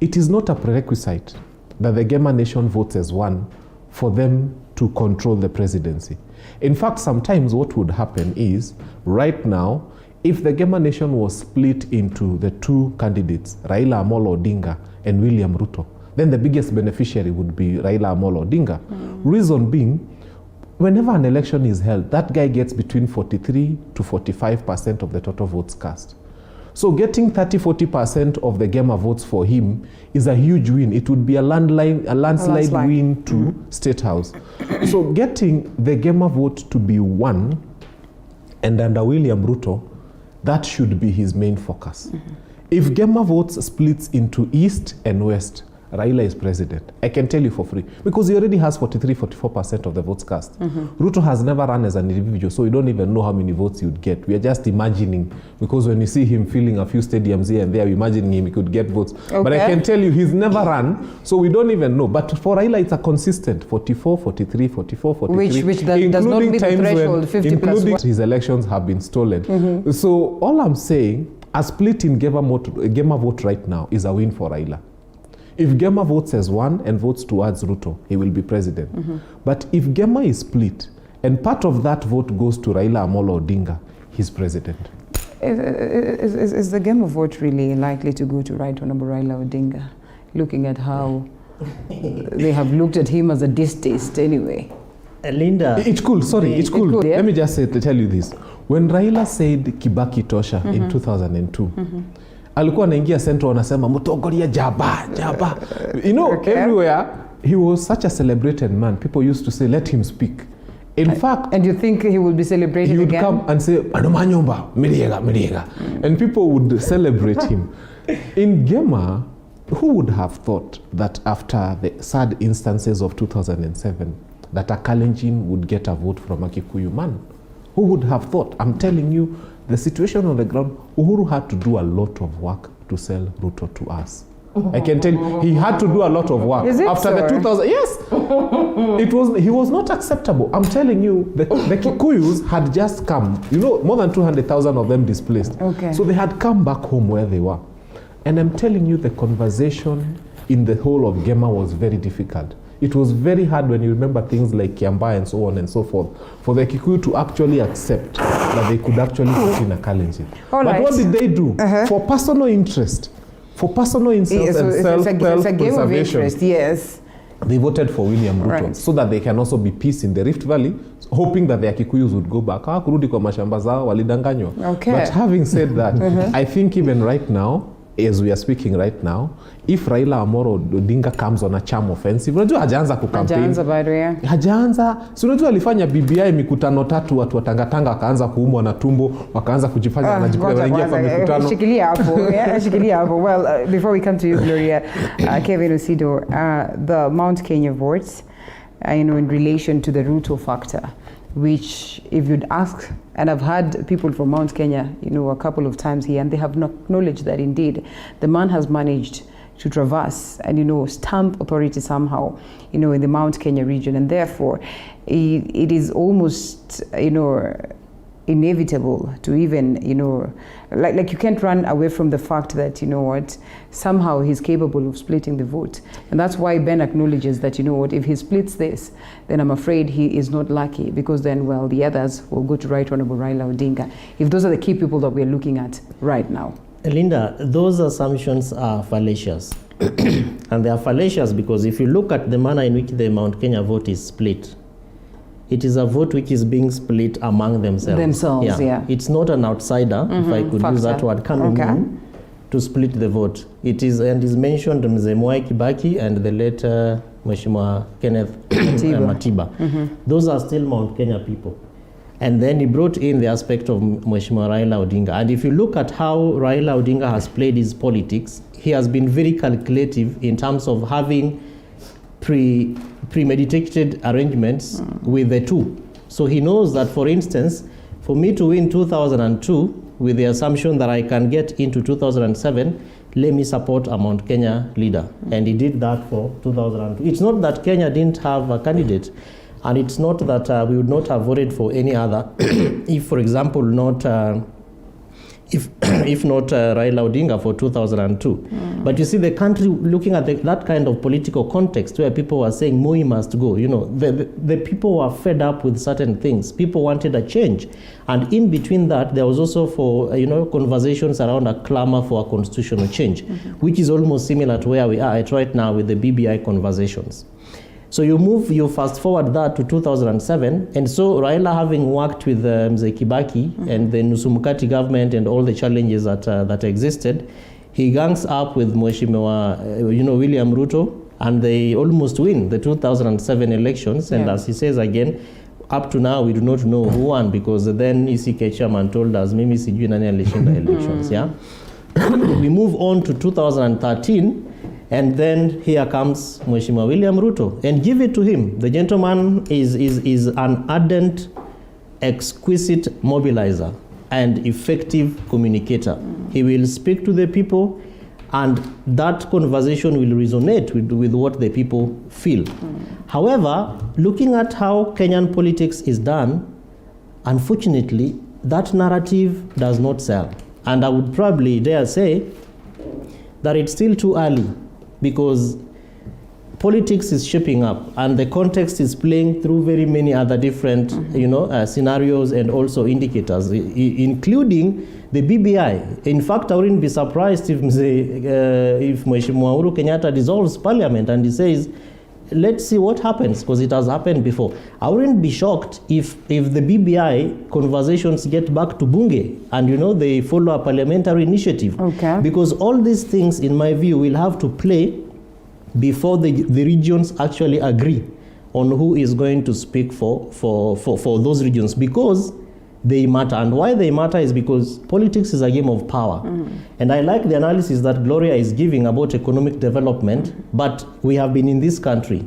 E: it is not a prerequisite that the Gema nation votes as one for them to control the presidency. In fact, sometimes what would happen is, right now, if the Gema nation was split into the two candidates, Raila Amolo Odinga and William Ruto, then the biggest beneficiary would be Raila Amolo Odinga. Reason being, whenever an election is held, that guy gets between 43 to 45% of the total votes cast. So getting 30-40% of the Gema votes for him is a huge win. It would be a landslide win to State House. So getting the Gema vote to be one, and under William Ruto, that should be his main focus. If Gema votes splits into East and West, Raila is president. I can tell you for free. Because he already has 43-44% of the votes cast. Ruto has never run as an individual, so we don't even know how many votes he would get. We are just imagining, because when you see him filling a few stadiums here and there, we're imagining him, he could get votes. But I can tell you, he's never run, so we don't even know. But for Raila, it's a consistent 44, 43, 44, 43.
B: Which does not meet the threshold, 50 plus 1.
E: His elections have been stolen. So all I'm saying, a split in Gema vote right now is a win for Raila. If Gema votes as one and votes towards Ruto, he will be president. But if Gema is split and part of that vote goes to Raila Amolo Odinga, he's president.
B: Is the Gema vote really likely to go to Right Honorable Raila Odinga, looking at how they have looked at him as a distaste anyway?
U: Linda.
E: It's cool, sorry, it's cool. Let me just tell you this. When Raila said Kibaki Tosha in 2002, alikuwa anaingia central anasema Mutongoria jaba. You know, everywhere, he was such a celebrated man. People used to say, let him speak. In fact...
B: And you think he will be celebrated again?
E: He would come and say, Anomanyomba, Miriega. And people would celebrate him. In Gema, who would have thought that after the sad instances of 2007, that a Kalenjin would get a vote from a Kikuyu man? Who would have thought? I'm telling you, the situation on the ground, Uhuru had to do a lot of work to sell Ruto to us. I can tell you, he had to do a lot of work.
B: Is it
E: after
B: so?
E: The 2000, yes. He was not acceptable. I'm telling you, the Kikuyus had just come, you know, more than 200,000 of them displaced. So they had come back home where they were. And I'm telling you, the conversation in the whole of Gema was very difficult. It was very hard when you remember things like Kiamba and so on and so forth, for the Kikuyu to actually accept that they could actually put in a Kalenjin. But what did they do? For personal interest, and self-preservation,
B: yes.
E: They voted for William Ruto so that there can also be peace in the Rift Valley, hoping that the Kikuyus would go back. Kurudi kwa mashamba zao, walidanganywa. But having said that, I think even right now, as we are speaking right now, if Raila Amolo Odinga comes on a charm offensive, unajua hajaanza kukampeni. Hajaanza. Si unajua alifanya BBI mikutano 3, watu watangatanga wakaanza kuumwa na tumbo, wakaanza kujifanya wanaingia kwa mikutano.
B: Shikilia hapo. Well, before we come to you, Gloria, Kevin Osido, the Mount Kenya votes, in relation to the Ruto factor, which if you'd ask, and I've had people from Mount Kenya, a couple of times here, and they have acknowledged that indeed the man has managed to traverse and, stamp authority somehow, in the Mount Kenya region. And therefore, it is almost, inevitable to even, like you can't run away from the fact that, somehow he's capable of splitting the vote. And that's why Ben acknowledges that, if he splits this, then I'm afraid he is not lucky, because then, well, the others will go to Right Honorable Raila Odinga, if those are the key people that we're looking at right now.
U: Linda, those assumptions are fallacious. And they are fallacious because if you look at the manner in which the Mount Kenya vote is split, it is a vote which is being split among themselves. Yeah. It's not an outsider, if I could use that word, coming in to split the vote. It is, and is mentioned Mzee Mwai Kibaki and the later Mheshimiwa Kenneth Matiba. Those are still Mount Kenya people. And then he brought in the aspect of Mheshimiwa Raila Odinga. And if you look at how Raila Odinga has played his politics, he has been very calculative in terms of having premeditated arrangements with the two. So he knows that, for instance, for me to win 2002 with the assumption that I can get into 2007, let me support a Mount Kenya leader. And he did that for 2002. It's not that Kenya didn't have a candidate, and it's not that we would not have voted for any other if, for example, not if not Raila Odinga for 2002. But you see, the country, looking at that kind of political context where people were saying Moi must go, the people were fed up with certain things. People wanted a change. And in between that, there was also conversations around a clamor for a constitutional change, which is almost similar to where we are at right now with the BBI conversations. So you fast forward that to 2007, and so Raila, having worked with Mzee Kibaki and the Nusumukati government and all the challenges that existed, he gangs up with Mheshimiwa, William Ruto, and they almost win the 2007 elections. And as he says again, up to now we do not know who won, because then ECK chairman told us, Mimi sijui nani alishinda elections. We move on to 2013. And then here comes Mheshimiwa William Ruto, and give it to him. The gentleman is an ardent, exquisite mobilizer and effective communicator. He will speak to the people, and that conversation will resonate with what the people feel. However, looking at how Kenyan politics is done, unfortunately, that narrative does not sell. And I would probably dare say that it's still too early, because politics is shaping up and the context is playing through very many other different scenarios and also indicators, including the BBI. In fact, I wouldn't be surprised if Mheshimiwa Uhuru Kenyatta dissolves parliament and he says, let's see what happens, because it has happened before. I wouldn't be shocked if the BBI conversations get back to Bunge and they follow a parliamentary initiative. Because all these things, in my view, will have to play before the regions actually agree on who is going to speak for those regions, because they matter. And why they matter is because politics is a game of power. And I like the analysis that Gloria is giving about economic development, but we have been in this country.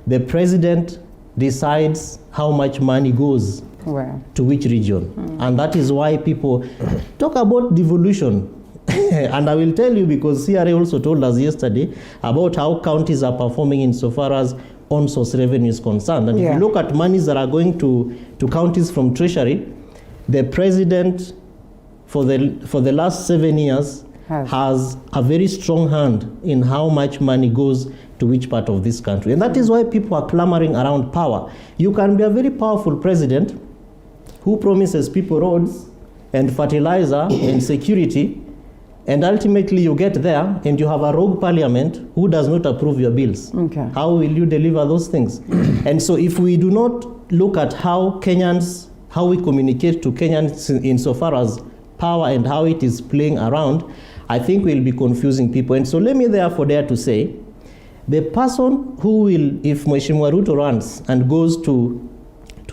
U: The president decides how much money goes to which region. And that is why people talk about devolution. And I will tell you, because CRA also told us yesterday about how counties are performing insofar as on-source revenue is concerned. And if you look at monies that are going to counties from Treasury, the president for the last 7 years has a very strong hand in how much money goes to which part of this country. And that is why people are clamoring around power. You can be a very powerful president who promises people roads and fertilizer and security, and ultimately you get there and you have a rogue parliament who does not approve your bills. How will you deliver those things? And so if we do not look at how we communicate to Kenyans insofar as power and how it is playing around, I think we'll be confusing people. And so let me therefore dare to say, the person who will, if Mheshimiwa Ruto runs and goes to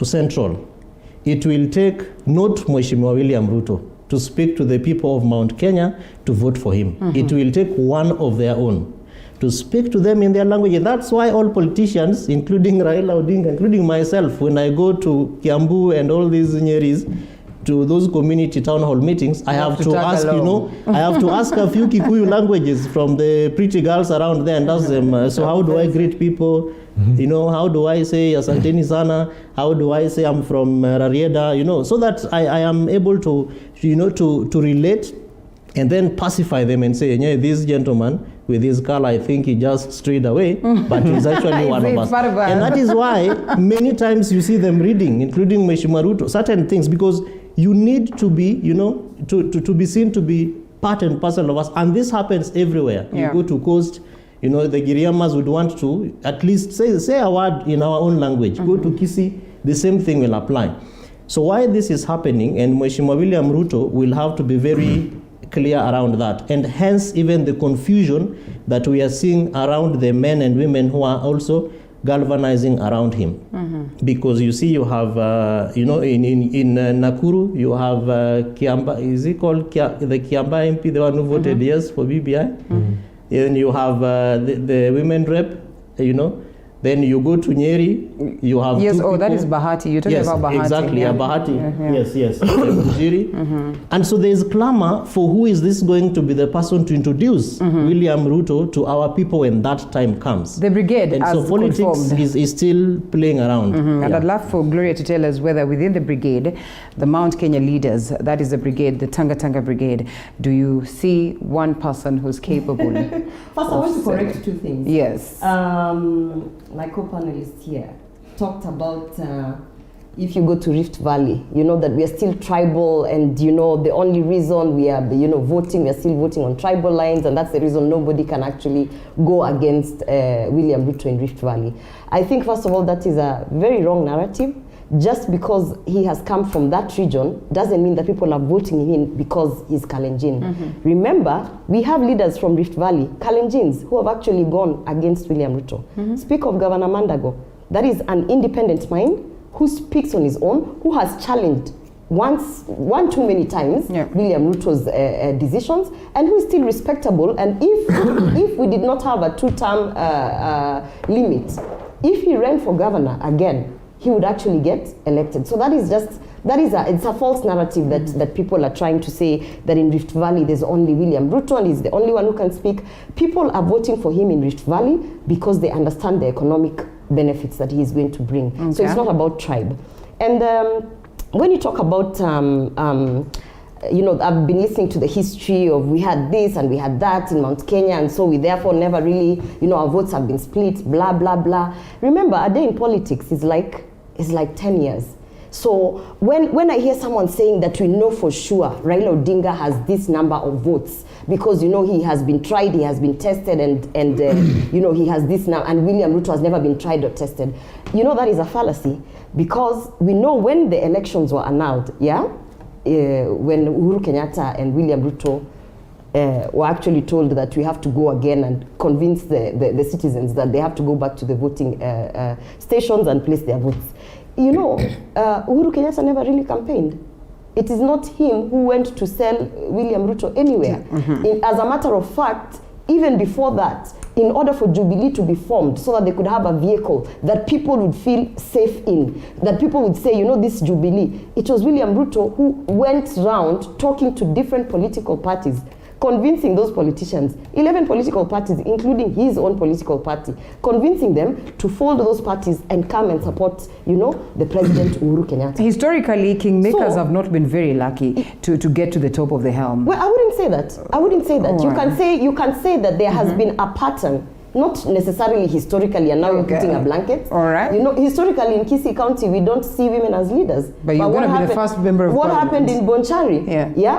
U: Central, it will take not Mheshimiwa William Ruto to speak to the people of Mount Kenya to vote for him. It will take one of their own to speak to them in their language. And that's why all politicians, including Raila Odinga, including myself, when I go to Kiambu and all these Nyeris to those community town hall meetings, I have to ask, I have to ask a few Kikuyu languages from the pretty girls around there and ask them, so how do I greet people? How do I say asanteni sana? How do I say I'm from Rarieda? So that I am able to, to relate and then pacify them and say, yeah, this gentleman with his color, I think he just strayed away, but he's actually one of us. And that is why many times you see them reading, including Mheshimiwa Ruto, certain things, because you need to be, to be seen to be part and parcel of us. And this happens everywhere. You go to Coast, the Giriamas would want to at least say a word in our own language. Go to Kisii, the same thing will apply. So why this is happening, and Mheshimiwa William Ruto will have to be very clear around that, and hence even the confusion that we are seeing around the men and women who are also galvanizing around him. Because you see, you have in Nakuru, you have Kiamba, is it called the Kiamba MP, the one who voted yes for BBI? And you have the women rep, Then you go to Nyeri, you have
B: yes,
U: two people.
B: That is Bahati. You're talking about Bahati.
U: Exactly, Bahati. Yes. And so there is clamor for who is this going to be the person to introduce William Ruto to our people when that time comes.
B: The brigade,
U: and
B: as
U: so politics is still playing around.
B: And I'd love for Gloria to tell us whether within the brigade, the Mount Kenya leaders, that is the brigade, the Tanga Tanga brigade, do you see one person who's capable?
A: First, I want to correct two things.
B: Yes.
A: My co-panelist here talked about if you go to Rift Valley, that we are still tribal, and the only reason we are voting, we are still voting on tribal lines, and that's the reason nobody can actually go against William Ruto in Rift Valley. I think first of all that is a very wrong narrative. Just because he has come from that region doesn't mean that people are voting him in because he's Kalenjin. Remember, we have leaders from Rift Valley, Kalenjins, who have actually gone against William Ruto. Speak of Governor Mandago. That is an independent mind who speaks on his own, who has challenged one too many times William Ruto's decisions, and who is still respectable. And if we did not have a two-term limit, if he ran for governor again, he would actually get elected. So it's a false narrative that people are trying to say that in Rift Valley there's only William Ruto and he's the only one who can speak. People are voting for him in Rift Valley because they understand the economic benefits that he is going to bring. So it's not about tribe. And when you talk about I've been listening to the history of we had this and we had that in Mount Kenya, and so we therefore never really, our votes have been split, blah, blah, blah. Remember, a day in politics is like 10 years. So when I hear someone saying that we know for sure Raila Odinga has this number of votes because, he has been tried, he has been tested, and he has this now, and William Ruto has never been tried or tested, that is a fallacy, because we know when the elections were annulled, when Uhuru Kenyatta and William Ruto were actually told that we have to go again and convince the citizens that they have to go back to the voting stations and place their votes. Uhuru Kenyatta never really campaigned. It is not him who went to sell William Ruto anywhere. As a matter of fact, even before that, in order for Jubilee to be formed so that they could have a vehicle that people would feel safe in, that people would say, this Jubilee, it was William Ruto who went around talking to different political parties, convincing those politicians, 11 political parties, including his own political party, convincing them to fold those parties and come and support, the President Uhuru Kenyatta.
B: Historically, kingmakers have not been very lucky to get to the top of the helm.
A: Well, I wouldn't say that. You can say that there has been a pattern. Not necessarily historically, and now you're putting a blanket.
B: All right.
A: Historically in Kisii County, we don't see women as leaders.
B: But you're going to be the first member of
A: What
B: parliament.
A: happened in Bonchari?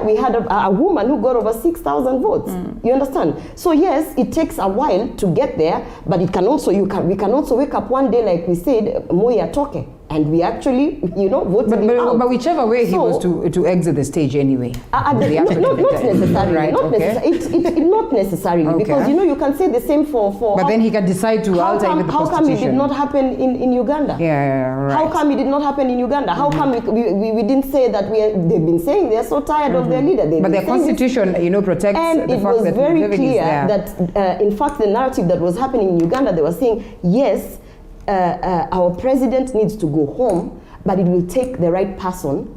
A: We had a woman who got over 6,000 votes. You understand? So yes, it takes a while to get there, but it can also we can also wake up one day, like we said, Moya Toke, and we actually, voted him out.
B: But whichever way he was to exit the stage anyway.
A: Not necessarily.
B: Right,
A: Not necessarily, because you can say the same for.
B: But then he can decide to alter even the
A: How come it did not happen in Uganda?
B: Right.
A: How come it did not happen in Uganda? How come we didn't say that they've been saying they're so tired of their leader?
B: But their constitution, protects
A: and
B: the fact that
A: it was very clear that in fact the narrative that was happening in Uganda, they were saying our president needs to go home, but it will take the right person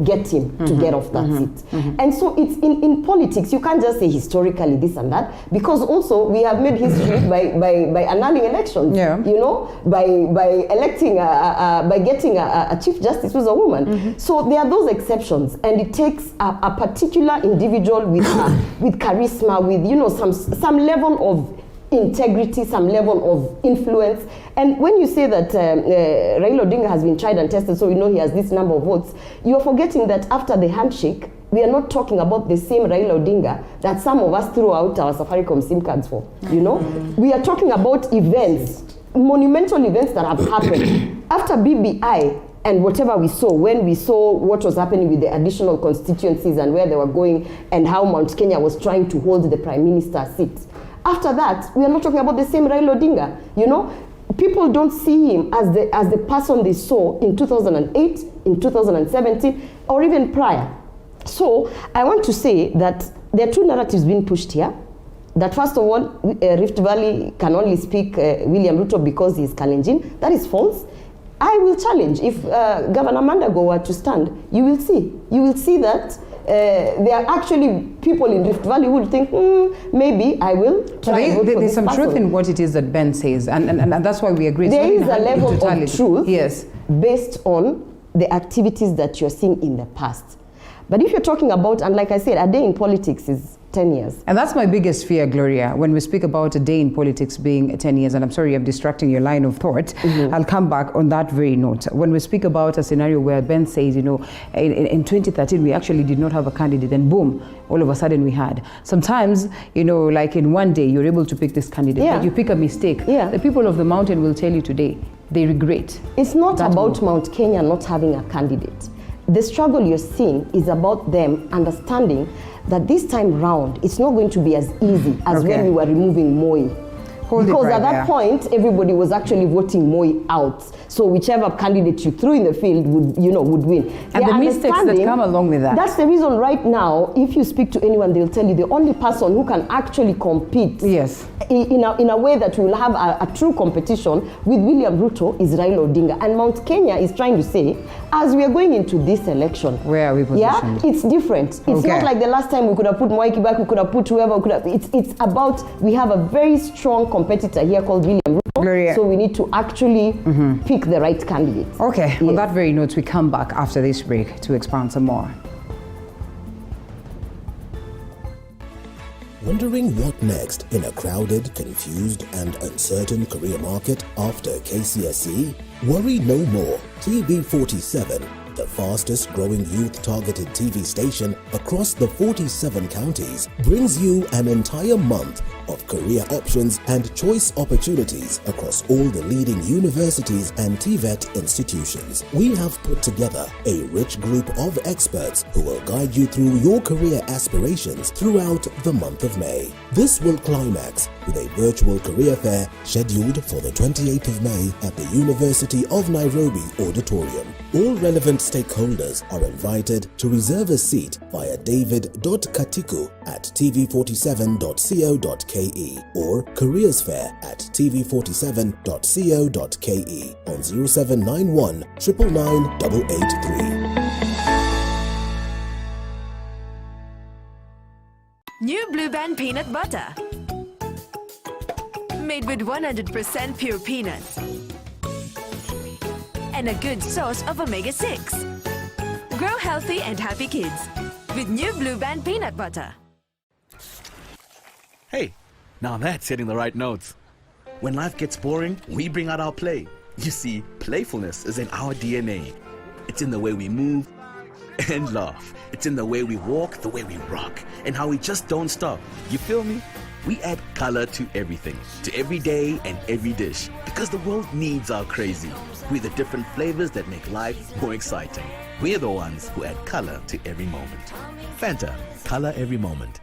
A: get him to get off that seat. And so it's in politics, you can't just say historically this and that, because also we have made history by annulling elections, by electing, by getting a chief justice who's a woman. So there are those exceptions, and it takes a particular individual with charisma, with some level of integrity, some level of influence. And when you say that Raila Odinga has been tried and tested, so he has this number of votes, you're forgetting that after the handshake, we are not talking about the same Raila Odinga that some of us threw out our Safaricom SIM cards for, We are talking about events, monumental events that have happened. After BBI, and whatever we saw, when we saw what was happening with the additional constituencies and where they were going, and how Mount Kenya was trying to hold the Prime Minister's seat. After that, we are not talking about the same Raila Odinga. People don't see him as the person they saw in 2008, in 2017, or even prior. So I want to say that there are two narratives being pushed here. That first of all, Rift Valley can only speak William Ruto because he is Kalenjin. That is false. I will challenge. If Governor Mandago were to stand, you will see. You will see that there are actually people in Rift Valley who will think, maybe I will try to vote for
B: There's some
A: this person.
B: truth in what it is that Ben says, and that's why we agree.
A: There is a level of truth,
B: yes,
A: based on the activities that you're seeing in the past. But if you're talking about, and like I said, a day in politics is 10 years.
B: And that's my biggest fear, Gloria, when we speak about a day in politics being 10 years, and I'm sorry I'm distracting your line of thought. I'll come back on that very note. When we speak about a scenario where Ben says, in 2013, we actually did not have a candidate, and boom, all of a sudden we had. Sometimes, like in one day, you're able to pick this candidate, but you pick a mistake. The people of the mountain will tell you today, they regret.
A: It's not about Mount Kenya not having a candidate. The struggle you're seeing is about them understanding that this time round, it's not going to be as easy as when we were removing Moi. Because at that point, everybody was actually voting Moi out. So whichever candidate you threw in the field would win.
B: And the mistakes that come along with that.
A: That's the reason right now, if you speak to anyone, they'll tell you the only person who can actually compete in a way that will have a true competition with William Ruto is Raila Odinga. And Mount Kenya is trying to say, as we are going into this election,
B: where are we positioned?
A: It's different. It's not like the last time we could have put Mwai Kibaki, we could have put whoever, it's about, we have a very strong competitor here called William Ruto.
B: Gloria.
A: So we need to actually pick the right candidate.
B: Okay, on that very note, we come back after this break to expound some more.
C: Wondering what next in a crowded, confused and uncertain career market after KCSE? Worry no more. TV47, the fastest growing youth-targeted TV station across the 47 counties, brings you an entire month of career options and choice opportunities across all the leading universities and TVET institutions. We have put together a rich group of experts who will guide you through your career aspirations throughout the month of May. This will climax with a virtual career fair scheduled for the 28th of May at the University of Nairobi Auditorium. All relevant stakeholders are invited to reserve a seat via david.katiku@tv47.co.ke or careersfair@tv47.co.ke on 0791 999 883.
V: New Blue Band peanut butter. Made with 100% pure peanuts. And a good source of omega-6. Grow healthy and happy kids with New Blue Band peanut butter.
W: Hey, now that's hitting the right notes. When life gets boring, we bring out our play. You see, playfulness is in our DNA. It's in the way we move and laugh. It's in the way we walk, the way we rock, and how we just don't stop. You feel me? We add color to everything, to every day and every dish, because the world needs our crazy. We're the different flavors that make life more exciting. We're the ones who add color to every moment. Fanta, color every moment.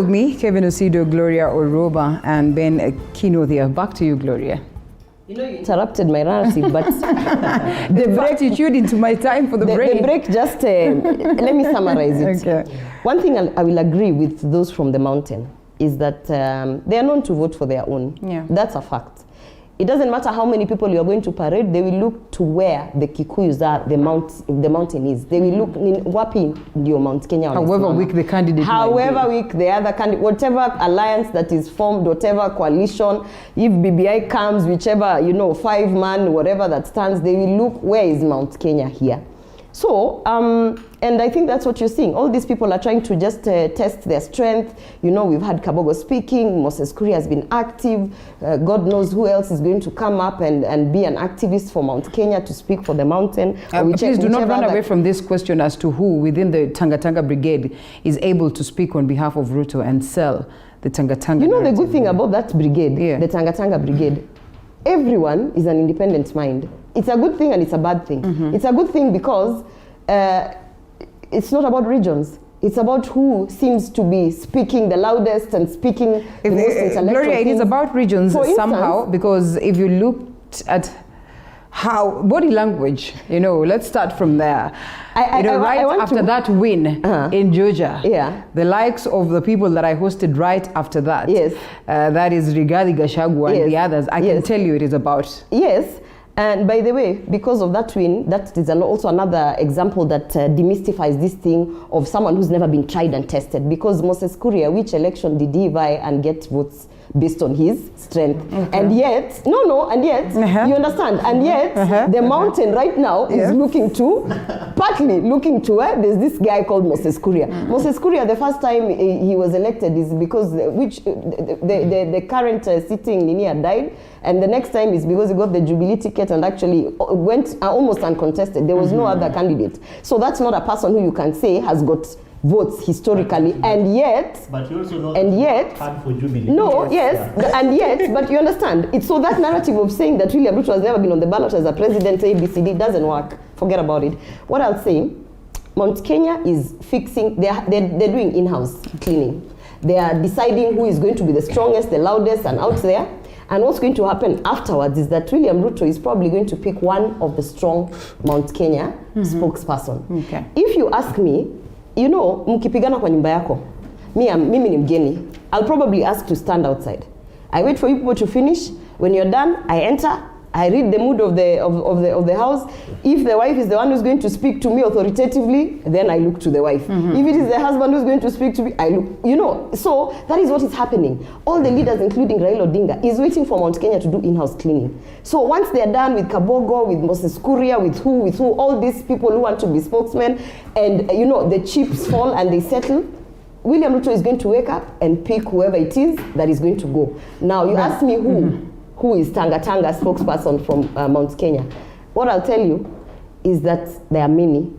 B: with me, Kevin Osido, Gloria Oroba, and Ben Kinothia. Back to you, Gloria.
A: You know, you interrupted my narrative, but
B: the break you tuned into my time for the break.
A: The break just, let me summarize it.
B: Okay.
A: One thing I will agree with those from the mountain is that they are known to vote for their own.
B: Yeah.
A: That's a fact. It doesn't matter how many people you are going to parade, they will look to where the Kikuyus are, the mountain is. They will look wapi ndio Mount Kenya.
B: However weak the candidate
A: However weak the other candidate, whatever alliance that is formed, whatever coalition, if BBI comes, whichever, 5-man, whatever that stands, they will look where is Mount Kenya here. So, and I think that's what you're seeing. All these people are trying to just test their strength. We've had Kabogo speaking, Moses Kuria has been active. God knows who else is going to come up and be an activist for Mount Kenya to speak for the mountain.
B: Please do not run away from this question as to who within the Tanga Brigade is able to speak on behalf of Ruto and sell the Tanga.
A: The good thing about that brigade, the Tanga Brigade, everyone is an independent mind. It's a good thing and it's a bad thing. It's a good thing because it's not about regions. It's about who seems to be speaking the loudest and speaking the most intellectual.
B: Gloria, it is about regions somehow, because if you looked at how body language, let's start from there. Right after that win in Georgia, the likes of the people that I hosted right after that, that is Rigathi Gachagua and the others, I can tell you it is about.
A: Yes. And by the way, because of that win, that is also another example that demystifies this thing of someone who's never been tried and tested. Because Moses Kuria, which election did he vie and get votes based on his strength? Okay. And yet, you understand, and yet the mountain right now is partly looking to there's this guy called Moses Kuria. Moses Kuria, the first time he was elected is because the current sitting Ninia died, and the next time is because he got the Jubilee ticket and actually went almost uncontested. There was no other candidate. So that's not a person who you can say has got votes historically, and yet,
D: but you also know
A: for Jubilee. No, and yet, but you understand, it's so that narrative of saying that William Ruto has never been on the ballot as a president, ABCD, doesn't work. Forget about it. What I'll say, Mount Kenya is fixing, they're doing in-house cleaning. They are deciding who is going to be the strongest, the loudest, and out there. And what's going to happen afterwards is that William Ruto is probably going to pick one of the strong Mount Kenya spokesperson.
B: Okay.
A: If you ask me, mkipigana kwa nyumba yako, mimi ni mgeni, I'll probably ask to stand outside. I wait for you people to finish. When you're done, I enter. I read the mood of the house. If the wife is the one who's going to speak to me authoritatively, then I look to the wife. If it is the husband who's going to speak to me, I look. So that is what is happening. All the leaders, including Raila Odinga, is waiting for Mount Kenya to do in-house cleaning. So once they're done with Kabogo, with Moses Kuria, with who, all these people who want to be spokesmen, and the chips fall and they settle, William Ruto is going to wake up and pick whoever it is that is going to go. Now, you ask me who is Tanga spokesperson from Mount Kenya. What I'll tell you is that there are many.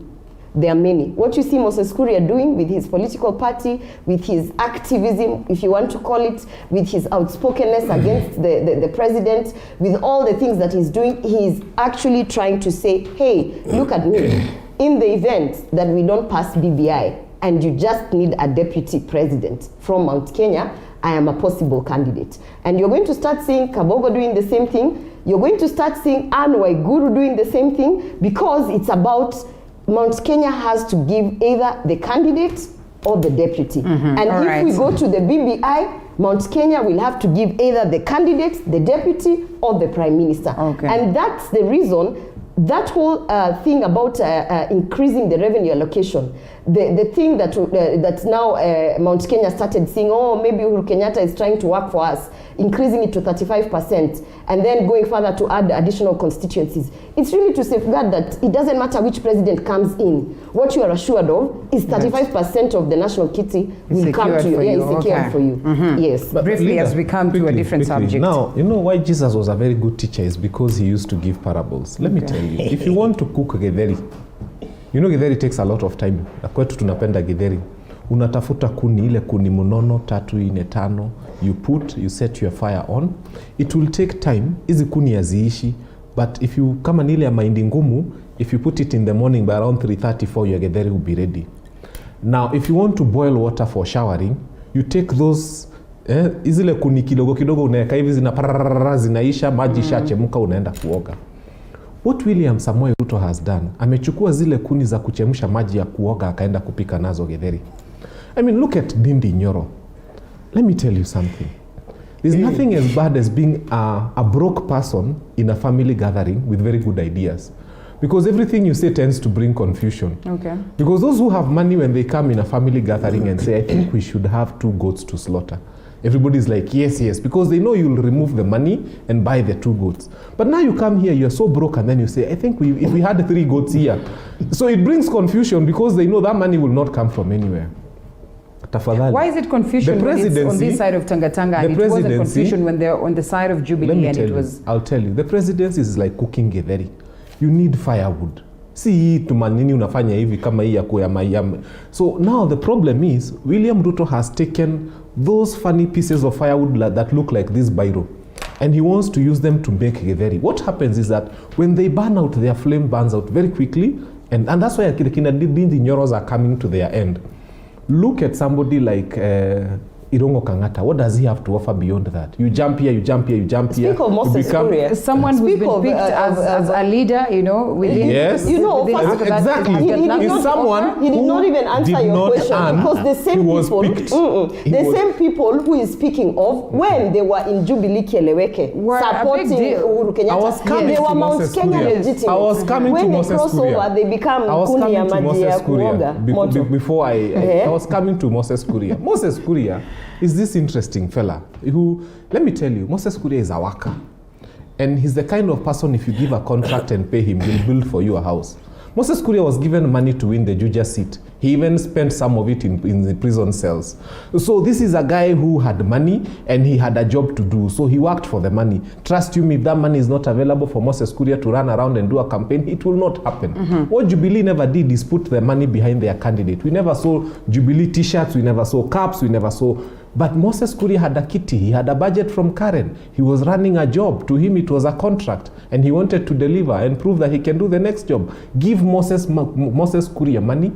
A: There are many. What you see Moses Kuria doing with his political party, with his activism, if you want to call it, with his outspokenness against the president, with all the things that he's doing, he's actually trying to say, hey, look at me. In the event that we don't pass BBI and you just need a deputy president from Mount Kenya, I am a possible candidate. And you're going to start seeing Kabogo doing the same thing. You're going to start seeing Anne Waiguru doing the same thing, because it's about Mount Kenya has to give either the candidate or the deputy. And we go to the BBI, Mount Kenya will have to give either the candidate, the deputy, or the prime minister. And that's the reason, that whole thing about increasing the revenue allocation, the thing that now Mount Kenya started saying, oh, maybe Uhuru Kenyatta is trying to work for us, increasing it to 35%, and then going further to add additional constituencies. It's really to safeguard that it doesn't matter which president comes in. What you are assured of is 35% of the national kitty will come to you. Is secured for you. Yes.
B: But briefly, as we come to a different subject.
E: Now, you know why Jesus was a very good teacher is because he used to give parables. Let me tell you, if you want to cook githeri, you know githeri takes a lot of time. Na kwetu tunapenda githeri. Unatafuta kuni, ile kuni munono, 3, 4, 5. You set your fire on. It will take time. Hizi kuni haziishi. But if you, kama ni ile ya mahindi ngumu, if you put it in the morning by around 3:34, your githeri will be ready. Now, if you want to boil water for showering, you take those izile kuni kidogo kidogo unaweka hivi zinaisha maji shachemka unaenda kuoga. What William Samoei Ruto has done, amechukua zile kuni za kuchemsha maji ya kuoga akaenda kupika nazo githeri. I mean, look at Ndindi Nyoro. Let me tell you something. There's nothing as bad as being a broke person in a family gathering with very good ideas. Because everything you say tends to bring confusion.
B: Okay.
E: Because those who have money, when they come in a family gathering and say, I think we should have 2 goats to slaughter, everybody's like, yes, yes, because they know you'll remove the money and buy the 2 goats. But now you come here, you're so broke, and then you say, I think if we had 3 goats here. So it brings confusion because they know that money will not come from anywhere. Tafadhali.
B: Why is it confusion when it's on this side of Tangatanga and it wasn't confusion when they're on the side of Jubilee and it was...
E: I'll tell you, the presidency is like cooking githeri. You need firewood. See, tumanini unafanya hivi kama hii ya kuyama. So now the problem is, William Ruto has taken those funny pieces of firewood that look like this biro, and he wants to use them to make githeri. What happens is that when they burn out, their flame burns out very quickly, and that's why kina Ndindi Nyoros are coming to their end. Look at somebody like Irungu Kang'ata. What does he have to offer beyond that? You jump here, you jump here, you jump here.
A: Speak of Moses Kuria.
B: Someone who's been picked as a leader, you know, within...
E: Yes.
A: You know,
E: exactly.
A: He did not even answer your question because the same people... the same people who is speaking of, when they were in Jubilee Kieleweke, supporting Uhuru Kenyatta, they were Mount Kenya legitimate.
E: I was coming to Moses Kuria.
A: When they cross over, they become Kuni ya maji ya kuoga.
E: Before I was coming to Moses Kuria. Moses Kuria is this interesting fella who, let me tell you, Moses Kuria is a worker. And he's the kind of person, if you give a contract and pay him, he'll build for you a house. Moses Kuria was given money to win the Juja seat. He even spent some of it in the prison cells. So this is a guy who had money and he had a job to do. So he worked for the money. Trust you me, if that money is not available for Moses Kuria to run around and do a campaign, it will not happen. What Jubilee never did is put the money behind their candidate. We never saw Jubilee t-shirts, we never saw caps, we never saw... But Moses Kuria had a kitty. He had a budget from Karen. He was running a job. To him, it was a contract. And he wanted to deliver and prove that he can do the next job. Give Moses Kuria money.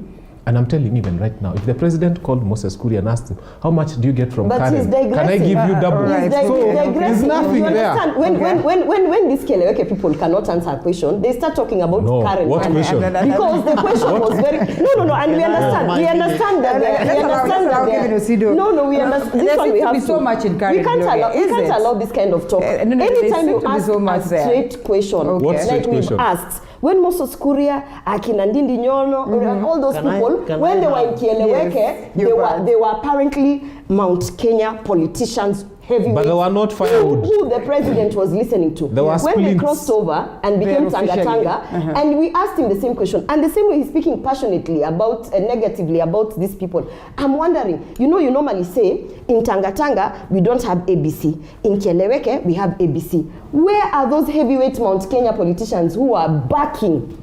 E: And I'm telling you, even right now, if the president called Moses Kuria and asked him, how much do you get from Karen? Can I give you double?
A: So
E: there's nothing there.
A: When these Keleweke people cannot answer a question, they start talking about Karen.
E: What question?
A: Because the question was very... No, and we understand. We understand that. We understand. This one we have to...
B: so much in Karen.
A: We can't allow this kind of talk. Anytime you ask a straight question, like we've asked, when Moses Kuria, Akina Ndindi Nyoro, all those people, when they were in Kieleweke, they were apparently Mount Kenya politicians, heavyweights.
E: But they were not firewood.
A: Who the president was listening to. When they crossed over and became Tanga, and we asked him the same question. And the same way he's speaking passionately about, negatively about these people. I'm wondering, you normally say, in Tanga, we don't have ABC. In Kieleweke, we have ABC. Where are those heavyweight Mount Kenya politicians who are backing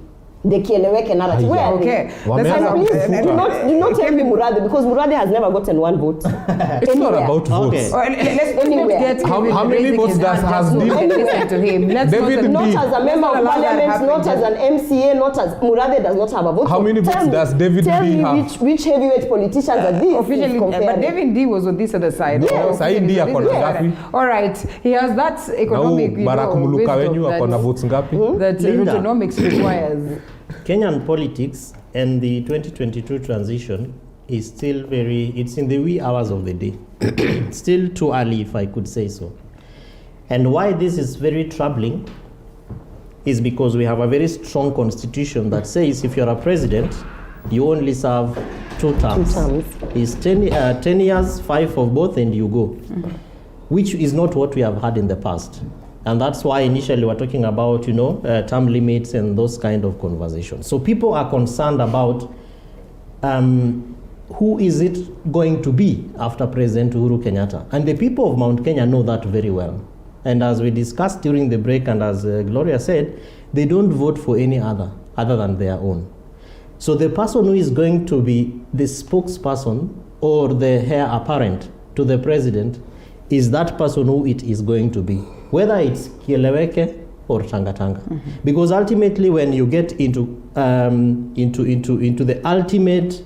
A: the Kieleweke narrative? Where are they? Please do not tell me Murade, because Murade has never gotten 1 vote.
E: It's not about votes.
B: How
E: many votes has
B: David?
A: Not as a member of parliament, not as an MCA, not as Murade does not have a vote.
E: How many votes does David D have?
A: Tell me which heavyweight politicians are these?
B: Officially, but David D was on this other side.
A: Yes.
B: All right, he has that economic wisdom that economics requires.
U: Kenyan politics and the 2022 transition is still it's in the wee hours of the day. Still too early, if I could say so. And why this is very troubling is because we have a very strong constitution that says if you're a president, you only serve 2 terms. It's 10 years, 5 of both, and you go. Which is not what we have had in the past. And that's why initially we're talking about, term limits and those kind of conversations. So people are concerned about who is it going to be after President Uhuru Kenyatta. And the people of Mount Kenya know that very well. And as we discussed during the break and as Gloria said, they don't vote for any other than their own. So the person who is going to be the spokesperson or the heir apparent to the president is that person who it is going to be, whether it's Kieleweke or Tanga. Because ultimately, when you get into the ultimate,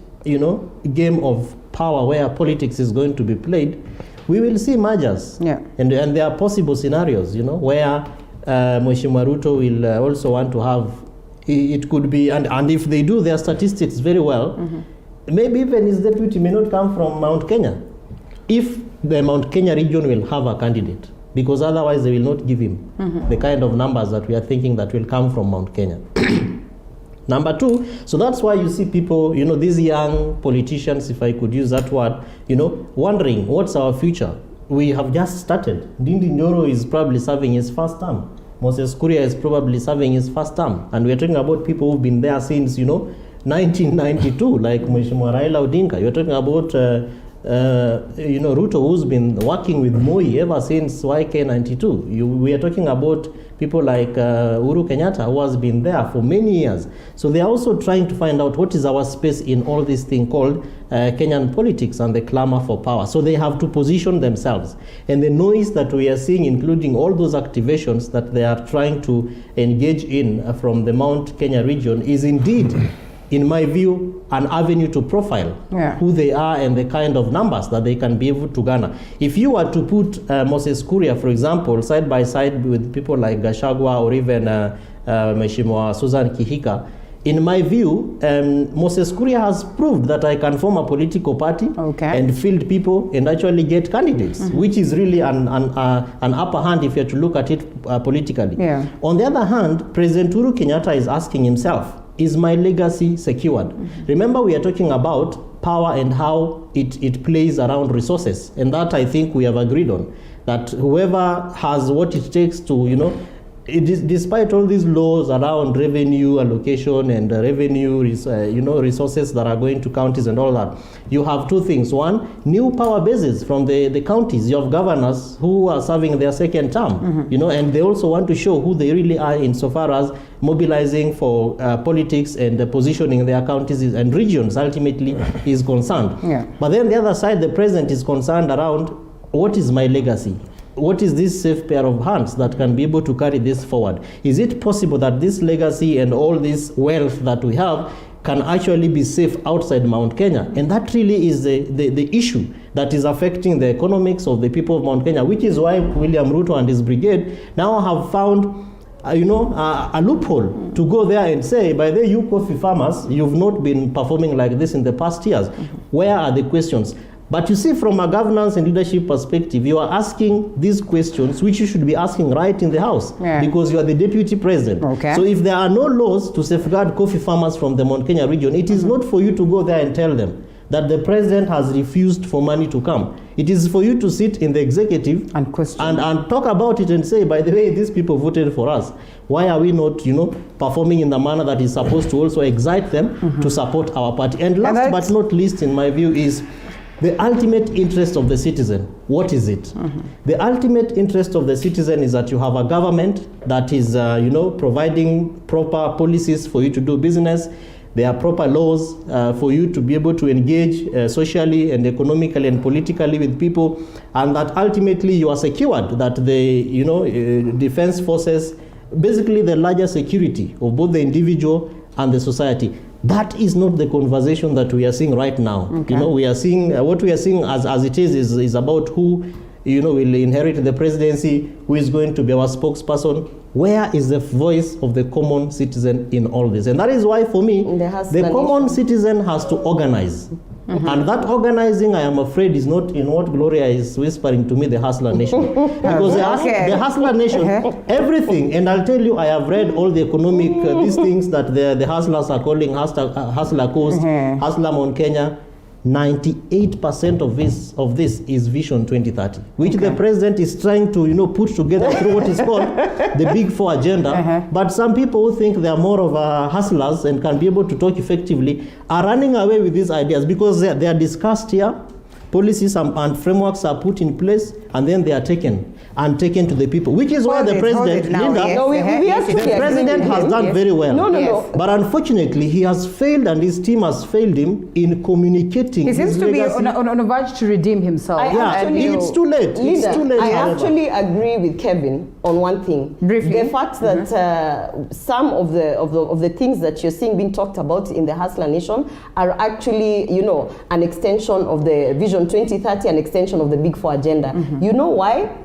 U: game of power power where politics is going to be played, we will see mergers.
B: Yeah.
U: And there are possible scenarios, where Mheshimiwa Ruto will also want to have, it could be, and if they do their statistics very well, maybe even his deputy may not come from Mount Kenya. If the Mount Kenya region will have a candidate, because otherwise they will not give him the kind of numbers that we are thinking that will come from Mount Kenya. Number two, so that's why you see people, these young politicians, if I could use that word, wondering what's our future. We have just started. Ndindi Nyoro is probably serving his first term. Moses Kuria is probably serving his first term. And we're talking about people who've been there since, 1992, like Mheshimiwa Raila Odinga. You're talking about Ruto, who's been working with Moi ever since YK92. We are talking about people like Uhuru Kenyatta, who has been there for many years. So they are also trying to find out what is our space in all this thing called Kenyan politics and the clamor for power. So they have to position themselves. And the noise that we are seeing, including all those activations that they are trying to engage in from the Mount Kenya region, is indeed, in my view, an avenue to profile who they are and the kind of numbers that they can be able to garner. If you were to put Moses Kuria, for example, side by side with people like Gachagua or even Mheshimiwa Susan Kihika, in my view, Moses Kuria has proved that I can form a political party and field people and actually get candidates, which is really an upper hand if you have to look at it politically.
B: Yeah.
U: On the other hand, President Uhuru Kenyatta is asking himself, is my legacy secured? Remember, we are talking about power and how it plays around resources. And that I think we have agreed on. That whoever has what it takes to, despite all these laws around revenue allocation and revenue, resources that are going to counties and all that, you have two things. One, new power bases from the counties. You have governors who are serving their second term, and they also want to show who they really are insofar as mobilizing for politics and positioning their counties and regions ultimately is concerned.
B: Yeah.
U: But then the other side, the president is concerned around what is my legacy? What is this safe pair of hands that can be able to carry this forward? Is it possible that this legacy and all this wealth that we have can actually be safe outside Mount Kenya? And that really is the issue that is affecting the economics of the people of Mount Kenya, which is why William Ruto and his brigade now have found a loophole to go there and say, by the way, you coffee farmers, you've not been performing like this in the past years. Where are the questions? But you see, from a governance and leadership perspective, you are asking these questions, which you should be asking right in the House, because you are the deputy president. So if there are no laws to safeguard coffee farmers from the Mount Kenya region, it is not for you to go there and tell them that the president has refused for money to come. It is for you to sit in the executive
B: and question
U: and talk about it and say, by the way, these people voted for us. Why are we not, performing in the manner that is supposed to also excite them to support our party? And last but not least, in my view, is the ultimate interest of the citizen. What is it? The ultimate interest of the citizen is that you have a government that is, providing proper policies for you to do business. There are proper laws for you to be able to engage socially and economically and politically with people, and that ultimately you are secured, that the defense forces, basically the larger security of both the individual and the society. That is not the conversation that we are seeing right now. We are seeing, what we are seeing as it is about who, will inherit the presidency, who is going to be our spokesperson. Where is the voice of the common citizen in all this? And that is why, for me, the common citizen has to organize. And that organizing, I am afraid, is not in what Gloria is whispering to me, the Hustler Nation. Because the Hustler Nation, everything, and I'll tell you, I have read all the economic, these things that the hustlers are calling Hustler Coast, Hustler Mount Kenya. 98% of this is Vision 2030, which the president is trying to put together through what is called the Big Four agenda. But some people who think they are more of hustlers and can be able to talk effectively are running away with these ideas because they are discussed here. Policies and frameworks are put in place and then they are taken.
D: and taken to the people, which is why the president, Linda, the president has done very well.
B: No.
D: But unfortunately, he has failed, and his team has failed him in communicating.
B: He seems to be on a verge to redeem himself.
D: It's too late.
A: Linda,
D: It's too late.
A: I actually agree with Kevin on one thing.
B: Briefly.
A: The fact that some of the things that you're seeing being talked about in the Hustler Nation are actually, an extension of the Vision 2030, an extension of the Big Four agenda. You know why?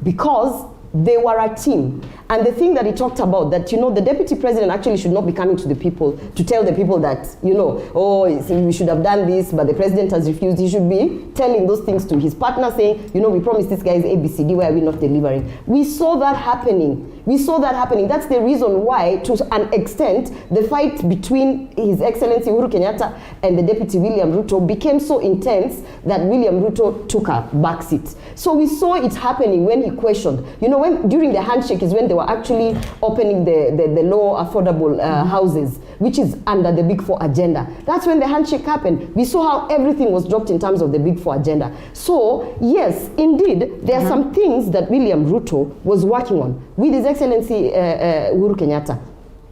A: Because they were a team. And the thing that he talked about, that, the deputy president actually should not be coming to the people to tell the people that, we should have done this, but the president has refused. He should be telling those things to his partner, saying, we promised this guys ABCD, why are we not delivering? We saw that happening. That's the reason why, to an extent, the fight between His Excellency Uhuru Kenyatta and the Deputy William Ruto became so intense that William Ruto took a backseat. So we saw it happening when he questioned. During the handshake is when they were actually opening the low affordable houses, which is under the Big Four agenda. That's when the handshake happened. We saw how everything was dropped in terms of the Big Four agenda. So, yes, indeed, there are some things that William Ruto was working on with His Excellency Uhuru Kenyatta.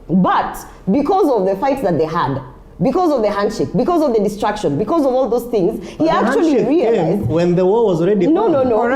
A: But because of the fights that they had, because of the handshake, because of the distraction, because of all those things, he actually realized
D: when the war was already
A: No.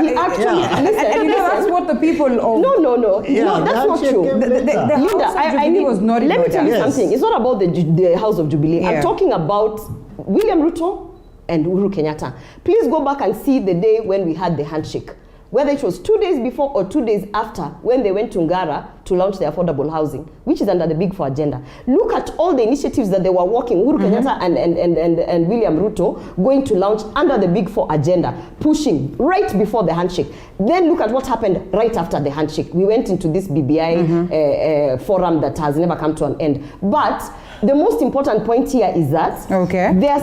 A: He actually listen.
B: That's what the people of
A: No, that's not true.
B: The
A: Linda,
B: I need was not.
A: Let me tell you something. It's not about the House of Jubilee. I'm talking about William Ruto and Uhuru Kenyatta. Please go back and see the day when we had the handshake. Whether it was 2 days before or 2 days after, when they went to Ngara to launch the affordable housing, which is under the Big Four agenda. Look at all the initiatives that they were working, Uhuru Kenyatta and William Ruto, going to launch under the Big Four agenda, pushing right before the handshake. Then look at what happened right after the handshake. We went into this BBI forum that has never come to an end. But the most important point here is that there are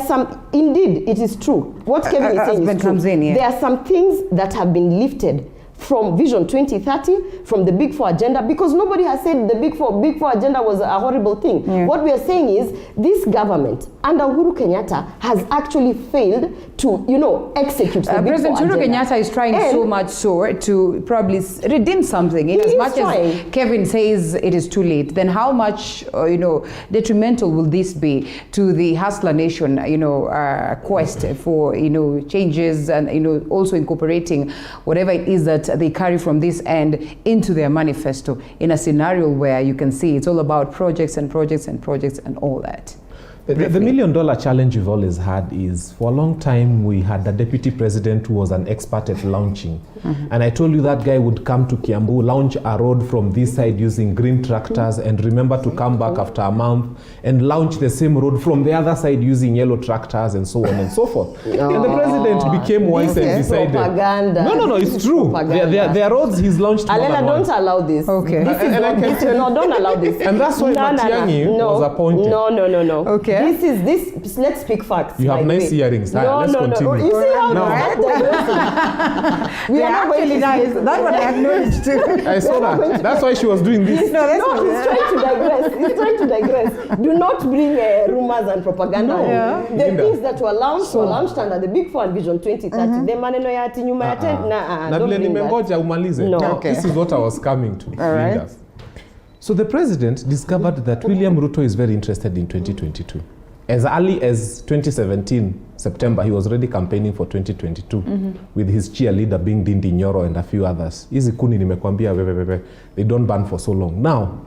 A: some, indeed, it is true. What Kevin is saying is true. There are some things that have been lifted from Vision 2030, from the Big Four agenda, because nobody has said the Big Four agenda was a horrible thing. What we are saying is this government under Uhuru Kenyatta has actually failed to, execute the Big Four agenda.
B: President Uhuru Kenyatta is trying so much so to probably redeem something. In as much as Kevin says it is too late, then how much, detrimental will this be to the Hustler Nation, quest for, changes and, also incorporating whatever it is that they carry from this end into their manifesto in a scenario where you can see it's all about projects and projects and projects and all that.
E: The $1 million challenge we've always had is, for a long time, we had a deputy president who was an expert at launching. And I told you that guy would come to Kiambu, launch a road from this side using green tractors, and remember to come back after a month and launch the same road from the other side using yellow tractors and so on and so forth. And the president became wise and decided.
A: Propaganda.
E: No, it's true. There are roads he's launched more
A: Alena,
E: than
A: don't
E: once.
A: allow this.
B: Okay.
A: No, don't allow this.
E: And that's why Matiang'i was appointed.
A: No.
B: Okay.
A: This. Let's speak facts.
E: You have nice earrings. Let's continue.
A: You see how that we are not going to
B: nice. That one I acknowledge too.
E: I saw that. That's why she was doing this.
A: He's trying to digress. Do not bring rumors and propaganda. The things that were launched under the Big Four and Vision 2030. The maneno ya ati nyuma ya tent. Don't bring that.
E: No. This is what I was coming to.
B: All right.
E: So the president discovered that William Ruto is very interested in 2022. As early as 2017, September, he was already campaigning for 2022 with his cheerleader being Dindi Nyoro and a few others. Hizi kuni nimekwambia they don't burn for so long. Now,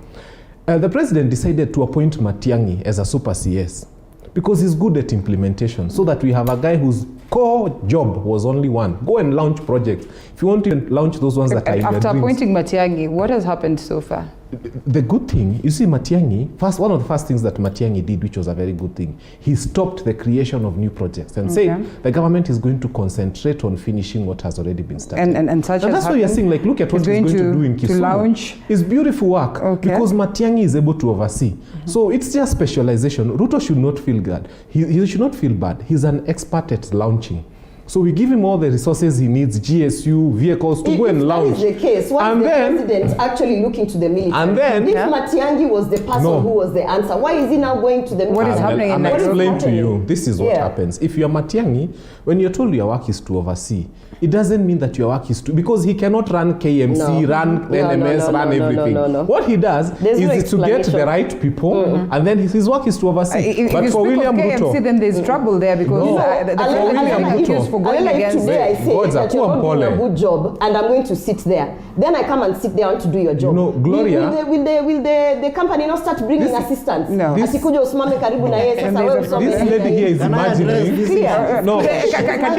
E: the president decided to appoint Matiang'i as a super CS because he's good at implementation, so that we have a guy whose core job was only one: go and launch projects. If you want to launch those ones that are in your dreams.
B: After appointing Matiang'i, what has happened so far?
E: The good thing, you see, Matiang'i, one of the first things that Matiang'i did, which was a very good thing, he stopped the creation of new projects and said the government is going to concentrate on finishing what has already been started.
B: And such as
E: that's why you're seeing, look at what he's going to do in Kisumu.
B: To launch.
E: It's beautiful work because Matiang'i is able to oversee. So it's just specialization. Ruto should not feel bad. He should not feel bad. He's an expert at launching. So we give him all the resources he needs, GSU, vehicles to go and launch.
A: If that is the case, why is the president actually looking to the military?
E: And then,
A: if Matiang'i was the person who was the answer, why is he now going to the military?
B: What is happening in
E: Nairobi? I'll explain to you. This is what happens. If you're Matiang'i, when you're told your work is to oversee, it doesn't mean that your work is to, because he cannot run KMC, run NMS, run everything. What he does is to get the right people, and then his work is to oversee.
B: But for William Ruto, then there's trouble there because
A: for William Ruto, going against today I say that you're doing a good job and I'm going to sit there. Then I come and sit there to do your job.
E: You know, Gloria,
A: will the company not start bringing assistants?
B: No.
A: This
E: lady here is imagining.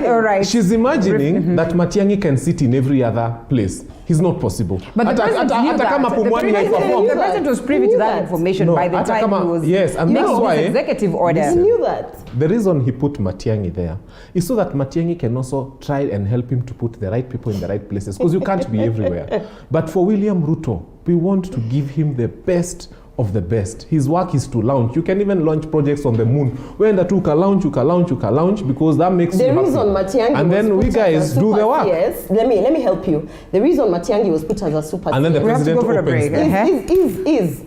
B: All right.
E: She's imagining that Matiang'i can sit in every other place. He's not possible.
B: But the president knew that. The president was privy to that information by the time he was making his executive order.
A: He knew that.
E: The reason he put Matiang'i there is so that Matiang'i can also try and help him to put the right people in the right places, because you can't be everywhere. But for William Ruto, we want to give him the best of the best. His work is to launch. You can even launch projects on the moon. When the two can launch, because that makes
A: the reason Matiang'i
E: and then we guys do the work.
A: Yes, let me help you. The reason Matiang'i was put as a super
E: and then the president opens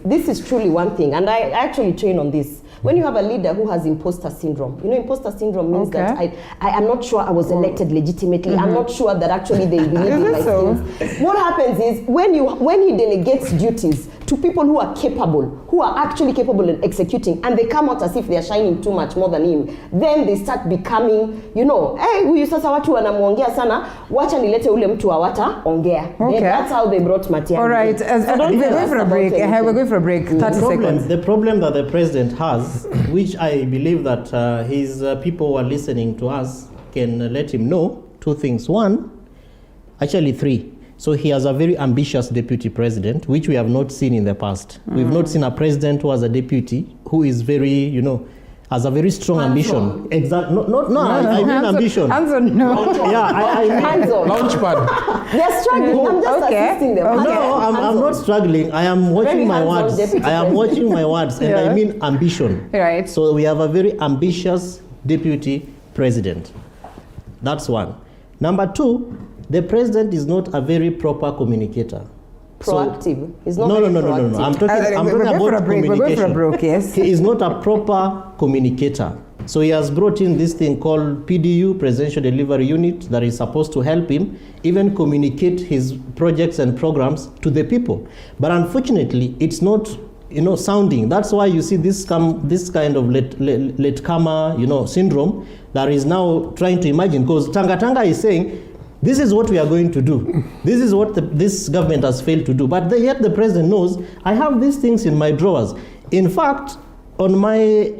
A: this is truly one thing, and I actually train on this. When you have a leader who has imposter syndrome, you know, imposter syndrome means that I am not sure I was elected legitimately. I'm not sure that actually they believe in my things. What happens is when he delegates duties to people who are capable, who are actually capable of executing, and they come out as if they are shining too much more than him, then they start becoming, you know, hey, huyu sasa watu wanamuongea sana, wacha nilete ule mtu hawataongea. That's how they brought Matiang'i.
B: All right, we're going for a break. We're going for a break. 30 seconds.
G: The problem that the president has, which I believe that his people who are listening to us can let him know, two things. One, actually three. So he has a very ambitious deputy president, which we have not seen in the past. We've not seen a president who has a deputy who is very, you know, has a very strong ambition. Exactly. I mean ambition.
B: Hands-on, no.
G: Yeah, I mean
A: hands-on.
E: Launchpad.
A: They're struggling. I'm just assisting them.
G: No, I'm not struggling. I am watching my words. I am watching my words, and I mean ambition.
B: Right.
G: So we have a very ambitious deputy president. That's one. Number two, the president is not a very proper communicator.
A: Proactive. He's not
G: no.
A: proactive.
G: I'm talking about communication.
B: We're going for a break, yes.
G: He is not a proper communicator. So he has brought in this thing called PDU, Presidential Delivery Unit, that is supposed to help him even communicate his projects and programs to the people. But unfortunately, it's not, you know, sounding. That's why you see this kind of latecomer, syndrome that is now trying to imagine. Because Tanga is saying, this is what we are going to do. This is what this government has failed to do. But yet the president knows, I have these things in my drawers. In fact, on my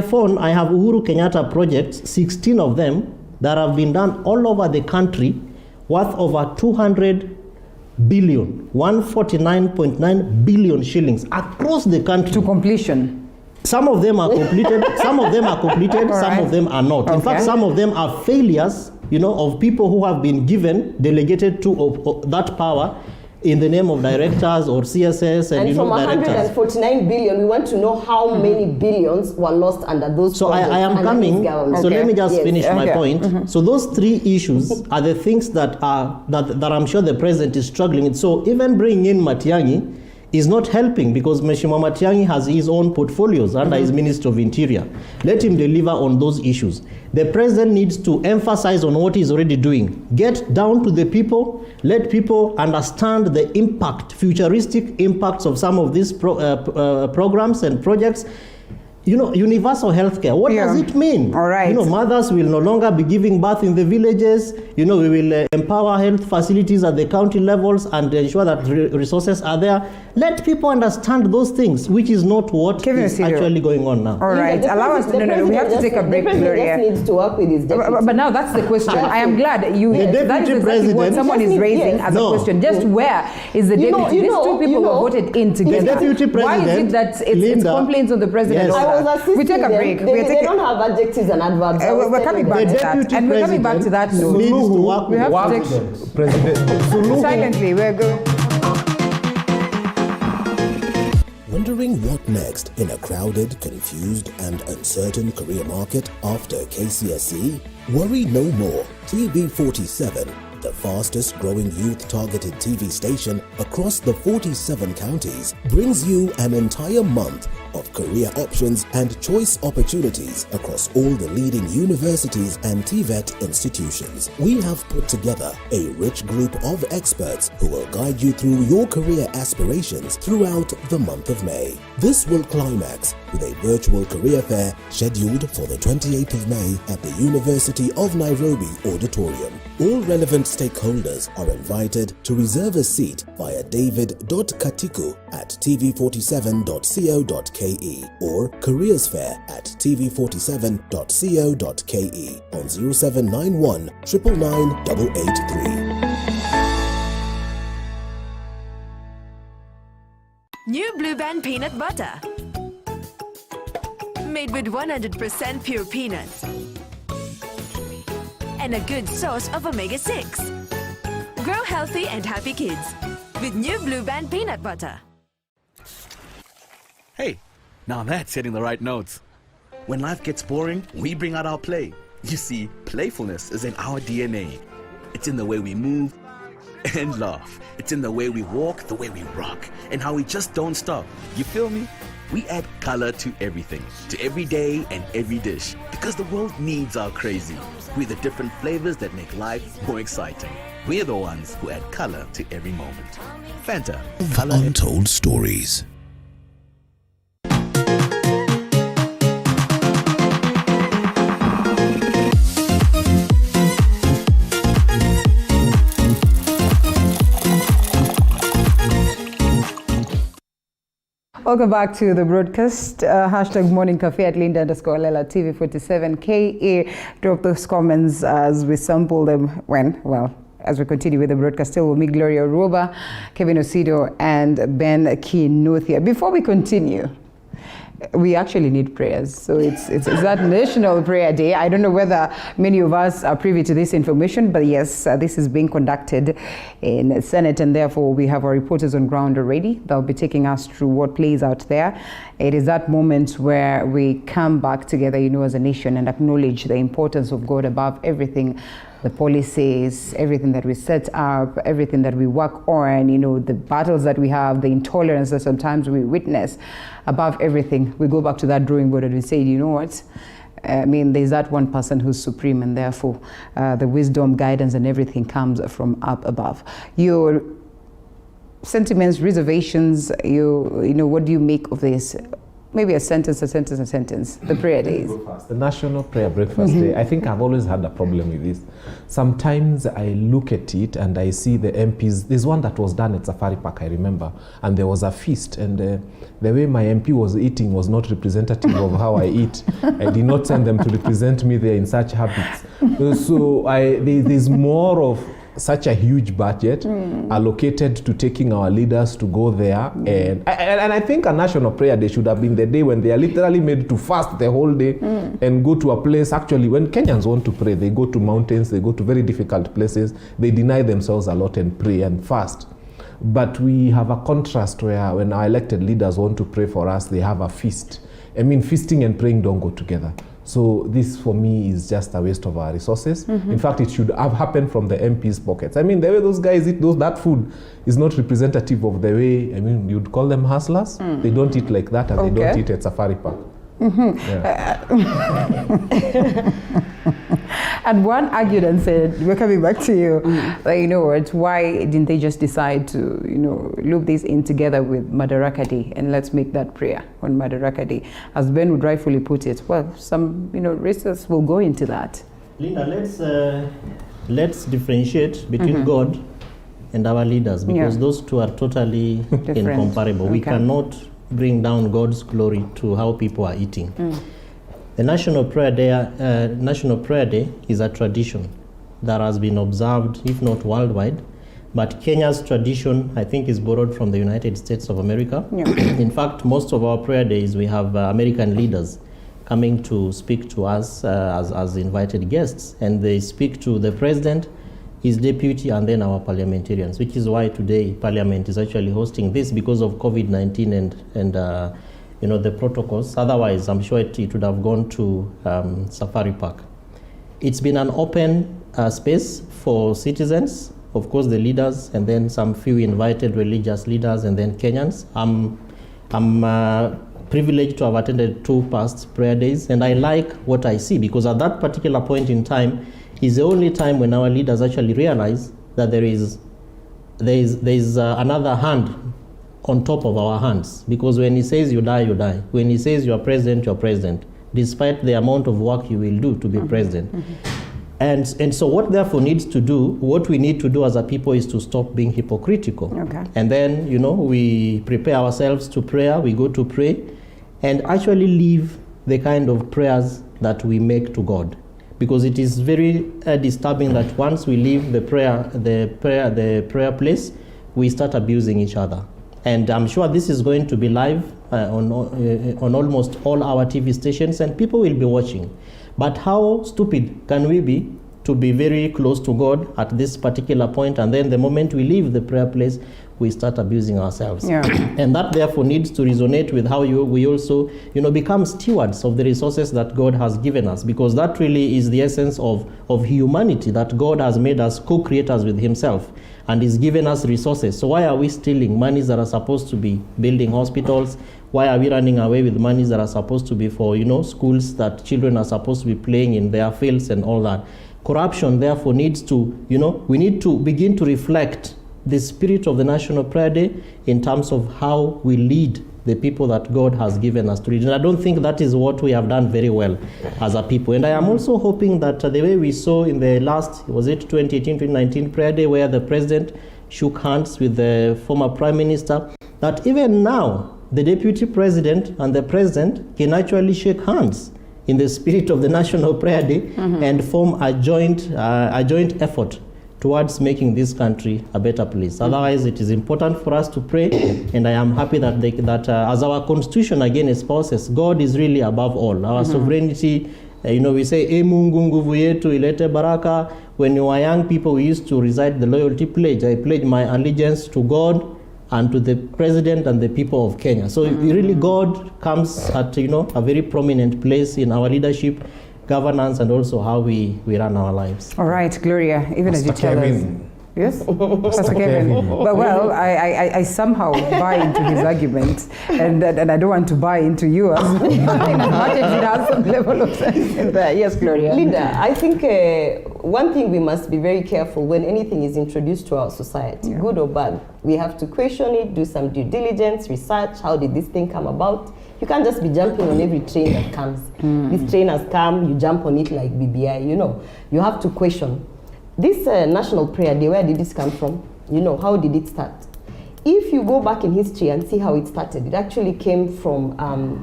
G: phone, I have Uhuru Kenyatta projects, 16 of them, that have been done all over the country, worth over 200 billion, 149.9 billion shillings across the country.
B: To completion.
G: Some of them are completed, some of them are completed, some of them are not. In fact, some of them are failures, of people who have been delegated to that power in the name of directors or CSS and
A: from
G: directors.
A: 149 billion, we want to know how many billions were lost under those
G: So I am coming, so let me just finish my point. So those three issues are the things that I'm sure the president is struggling with. So even bringing in Matiang'i is not helping, because Mheshimiwa Matiang'i has his own portfolios under his Minister of Interior. Let him deliver on those issues. The president needs to emphasize on what he's already doing. Get down to the people, let people understand the impact, futuristic impacts of some of these programs and projects. Universal healthcare, what does it mean?
B: All right.
G: Mothers will no longer be giving birth in the villages. We will empower health facilities at the county levels and ensure that resources are there. Let people understand those things, which is not what is actually going on now.
B: All right. Allow us. No, we have to take a break, Gloria.
A: The president needs to work with his deputy.
B: But now that's the question. I am glad that is exactly what someone is raising as a question. Just where is the deputy? These two people were voted in together.
G: The deputy president,
B: why is it that it's complaints on the president?
A: Yes.
B: We take a break.
A: They don't have adjectives and adverbs.
B: We're coming back to that. And we're coming back to that note.
G: We have
B: to take silently. We're going.
C: Wondering What next in a crowded, confused and uncertain career market after KCSE? Worry no more. TV47, the fastest growing youth-targeted TV station across the 47 counties, brings you an entire month of career options and choice opportunities across all the leading universities and TVET institutions. We have put together a rich group of experts who will guide you through your career aspirations throughout the month of May. This will climax with a virtual career fair scheduled for the 28th of May at the University of Nairobi Auditorium. All relevant stakeholders are invited to reserve a seat via david.katiku@tv47.co.ke or careersfair@tv47.co.ke on 0791 999 883.
V: New Blue Band peanut butter. Made with 100% pure peanuts. And a good source of omega-6. Grow healthy and happy kids with new Blue Band peanut butter.
W: Hey, now that's hitting the right notes. When life gets boring, we bring out our play. You see, playfulness is in our DNA. It's in the way we move and laugh. It's in the way we walk, the way we rock, and how we just don't stop. You feel me? We add color to everything, to every day and every dish, because the world needs our crazy. We're the different flavors that make life more exciting. We're the ones who add color to every moment. Fanta.
C: Home of Untold Stories.
B: Welcome back to the broadcast. Hashtag Morning Cafe at Linda_Lela TV47KA. Drop those comments as we sample them as we continue with the broadcast. Still with me, Gloria Roba, Kevin Osido, and Ben Kinuthia. Before we continue, we actually need prayers. So it's that National Prayer Day. I don't know whether many of us are privy to this information, but yes, this is being conducted in Senate, and therefore we have our reporters on ground already. They'll be taking us through what plays out there. It is that moment where we come back together, as a nation and acknowledge the importance of God above everything. The policies, everything that we set up, everything that we work on, the battles that we have, the intolerance that sometimes we witness. Above everything, we go back to that drawing board and we say, what? There's that one person who's supreme, and therefore the wisdom, guidance, and everything comes from up above. Your sentiments, reservations, what do you make of this? Maybe a sentence. The prayer days.
E: The National Prayer Breakfast Day. I think I've always had a problem with this. Sometimes I look at it and I see the MPs. There's one that was done at Safari Park, I remember, and there was a feast, and the way my MP was eating was not representative of how I eat. I did not send them to represent me there in such habits. So there's more of such a huge budget allocated to taking our leaders to go there, and I think a National Prayer Day should have been the day when they are literally made to fast the whole day and go to a place. Actually, when Kenyans want to pray, they go to mountains, they go to very difficult places, they deny themselves a lot and pray and fast. But we have a contrast where when our elected leaders want to pray for us, they have a feast. Feasting and praying don't go together. So this, for me, is just a waste of our resources. In fact, it should have happened from the MP's pockets. The way those guys eat that food is not representative of the way, you'd call them hustlers. They don't eat like that, and they don't eat at Safari Park.
B: And one argument said, we're coming back to you, why didn't they just decide to, loop this in together with Madaraka Day, and let's make that prayer on Madaraka Day? As Ben would rightfully put it, some, research will go into that.
G: Linda, let's differentiate between God and our leaders, because those two are totally incomparable. We cannot bring down God's glory to how people are eating. The National Prayer Day is a tradition that has been observed, if not worldwide, but Kenya's tradition, I think, is borrowed from the United States of America. In fact, most of our prayer days, we have American leaders coming to speak to us as invited guests, and they speak to the president, his deputy, and then our parliamentarians, which is why today Parliament is actually hosting this, because of COVID-19
U: the protocols. Otherwise, I'm sure it would have gone to Safari Park. It's been an open space for citizens, of course the leaders, and then some few invited religious leaders, and then Kenyans. I'm privileged to have attended 2 past prayer days, and I like what I see, because at that particular point in time is the only time when our leaders actually realize that there is another hand on top of our hands. Because when he says you die, you die. When he says you are president, you are president, despite the amount of work you will do to be president. And so what therefore needs to do, what we need to do as a people is to stop being hypocritical.
B: Okay.
U: And then, we prepare ourselves to prayer, we go to pray, and actually live the kind of prayers that we make to God. Because it is very disturbing that once we leave the prayer place, we start abusing each other. And I'm sure this is going to be live on almost all our TV stations, and people will be watching. But how stupid can we be to be very close to God at this particular point, and then the moment we leave the prayer place, we start abusing ourselves.
B: Yeah.
U: And that therefore needs to resonate with how we also become stewards of the resources that God has given us, because that really is the essence of humanity, that God has made us co-creators with himself and is giving us resources. So why are we stealing monies that are supposed to be building hospitals? Why are we running away with monies that are supposed to be for schools that children are supposed to be playing in their fields and all that? Corruption therefore needs to, we need to begin to reflect the spirit of the National Prayer Day in terms of how we lead the people that God has given us to lead. And I don't think that is what we have done very well as a people. And I am also hoping that the way we saw in the last, 2018-2019 Prayer Day, where the President shook hands with the former Prime Minister, that even now the Deputy President and the President can actually shake hands in the spirit of the National Prayer Day and form a joint effort towards making this country a better place. Otherwise, it is important for us to pray, and I am happy that as our Constitution again espouses, God is really above all. Our sovereignty, we say, E Mungu nguvu yetu ilete baraka. When we were young people, we used to recite the loyalty pledge. I pledge my allegiance to God and to the President and the people of Kenya. So really God comes at a very prominent place in our leadership, governance, and also how we run our lives.
B: All right, Gloria, even
E: Pastor
B: as you tell
E: Kevin.
B: us. Yes, Pastor Kevin. But well, I somehow buy into his argument, and I don't want to buy into yours. In as much as it has some level of sense in there. Yes, Gloria.
A: Linda, I think one thing we must be very careful when anything is introduced to our society, good or bad. We have to question it, do some due diligence, research. How did this thing come about? You can't just be jumping on every train that comes. This train has come, you jump on it like BBI, You have to question. This National Prayer Day, where did this come from? How did it start? If you go back in history and see how it started, it actually came from,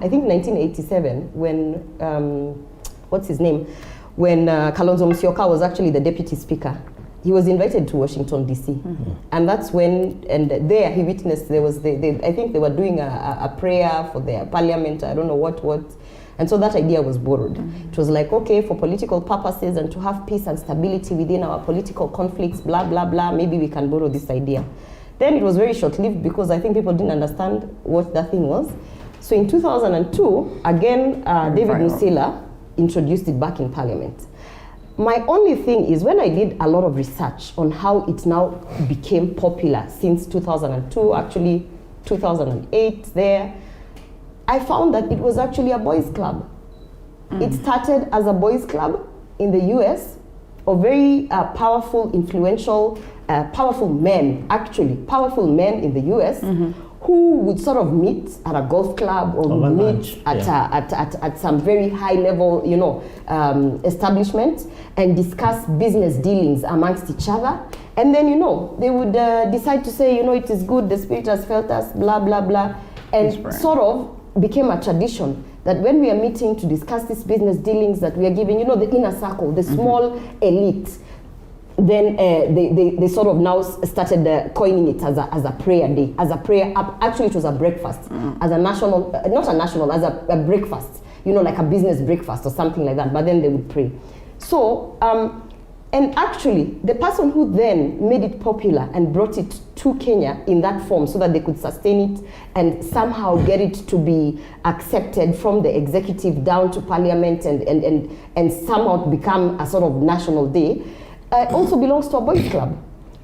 A: I think 1987, when, what's his name? When Kalonzo Musyoka was actually the deputy speaker. He was invited to Washington, D.C. And that's when, and there he witnessed, there was, I think they were doing a prayer for their parliament, I don't know what. And so that idea was borrowed. It was like, okay, for political purposes and to have peace and stability within our political conflicts, blah, blah, blah, maybe we can borrow this idea. Then it was very short-lived because I think people didn't understand what that thing was. So in 2002, again, David Musila introduced it back in Parliament. My only thing is when I did a lot of research on how it now became popular since 2002, actually 2008 there, I found that it was actually a boys' club. It started as a boys' club in the US of very powerful, influential, powerful men in the US who would sort of meet at a golf club or meet at some very high level, establishment and discuss business dealings amongst each other. And then, they would decide to say, it is good, the Spirit has felt us, blah, blah, blah. And sort of became a tradition that when we are meeting to discuss these business dealings that we are giving, the inner circle, the small elite, then they sort of now started coining it as a prayer day, as a prayer up. Actually, it was a breakfast, as a national, not a national, as a breakfast, like a business breakfast or something like that. But then they would pray. So, And actually, the person who then made it popular and brought it to Kenya in that form so that they could sustain it and somehow get it to be accepted from the executive down to parliament and somehow become a sort of national day, also belongs to a boys club.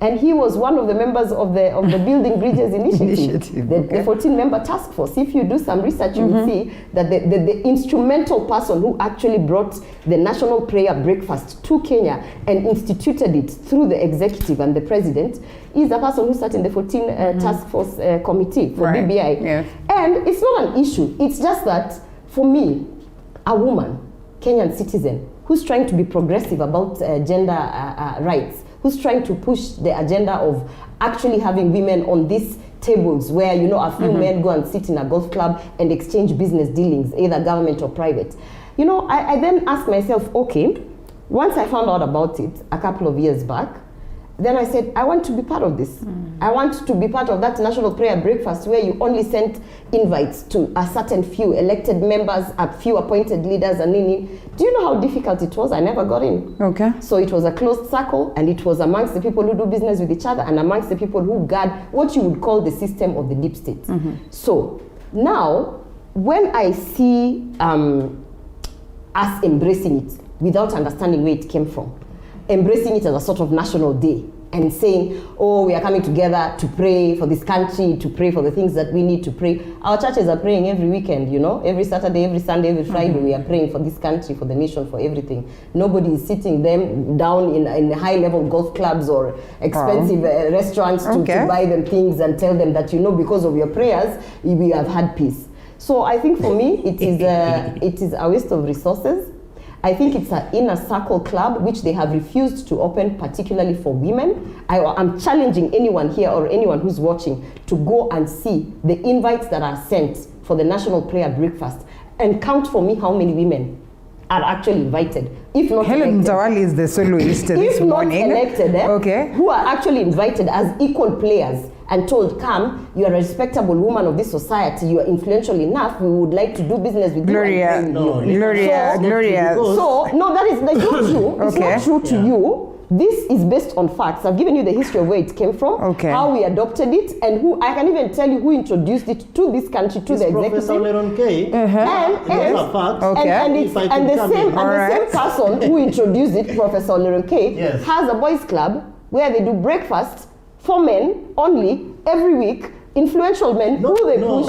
A: And he was one of the members of the Building Bridges Initiative, the 14-member task force. If you do some research, you will see that the instrumental person who actually brought the National Prayer Breakfast to Kenya and instituted it through the executive and the president is a person who sat in the 14 task force committee for BBI. Yeah. And it's not an issue. It's just that, for me, a woman, Kenyan citizen, who's trying to be progressive about gender rights, who's trying to push the agenda of actually having women on these tables where, you know, a few men go and sit in a golf club and exchange business dealings, either government or private. You know, I then asked myself, okay, once I found out about it a couple of years back, then I said, I want to be part of this. I want to be part of that National Prayer Breakfast where you only sent invites to a certain few elected members, a few appointed leaders, and do you know how difficult it was? I never got in. Okay. So it was a closed circle, and it was amongst the people who do business with each other and amongst the people who guard what you would call the system of the deep state. So now, when I see us embracing it without understanding where it came from, embracing it as a sort of national day and saying, oh, we are coming together to pray for this country, to pray for the things that we need to pray. Our churches are praying every weekend, you know, every Saturday, every Sunday, every Friday, we are praying for this country, for the nation, for everything. Nobody is sitting them down in high-level golf clubs or expensive restaurants to buy them things and tell them that, you know, because of your prayers, we have had peace. So I think for me, it is a waste of resources. I think it's an inner circle club which they have refused to open, particularly for women. I'm challenging anyone here or anyone who's watching to go and see the invites that are sent for the National Prayer Breakfast and count for me how many women are actually invited. If not
B: Helen Zawali is the soloist this morning.
A: If not elected, who are actually invited as equal players and told, come, you are a respectable woman of this society, you are influential enough, we would like to do business with
B: Gloria,
A: you.
B: Gloria.
A: So, no, that's not true. It's not true to you. This is based on facts. I've given you the history of where it came from, how we adopted it, and who I can even tell you who introduced it to this country, to the executive. And the same person who introduced it, Professor Leron K, has a boys club where they do breakfast for men only every week. Influential men who they push.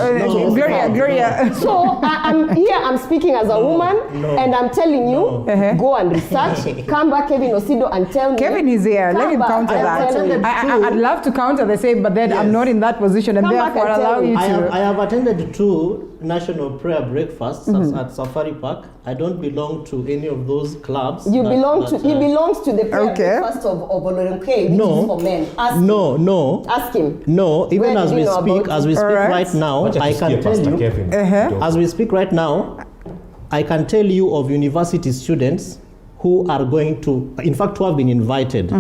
B: Gloria.
A: So I'm speaking as a woman, and I'm telling you, go and research. Come back, Kevin Osido, and tell me.
B: Kevin is here. Let him counter that. I'd love to counter the same, but then I'm not in that position, and therefore allow you to.
G: I have attended 2 National Prayer Breakfasts at Safari Park. I don't belong to any of those clubs.
A: He belongs to the prayer breakfast of Oloren K, which is for men. Ask him.
G: No, even as we speak right now, I can tell you. As we speak right now, I can tell you of university students who are going to, in fact, who have been invited.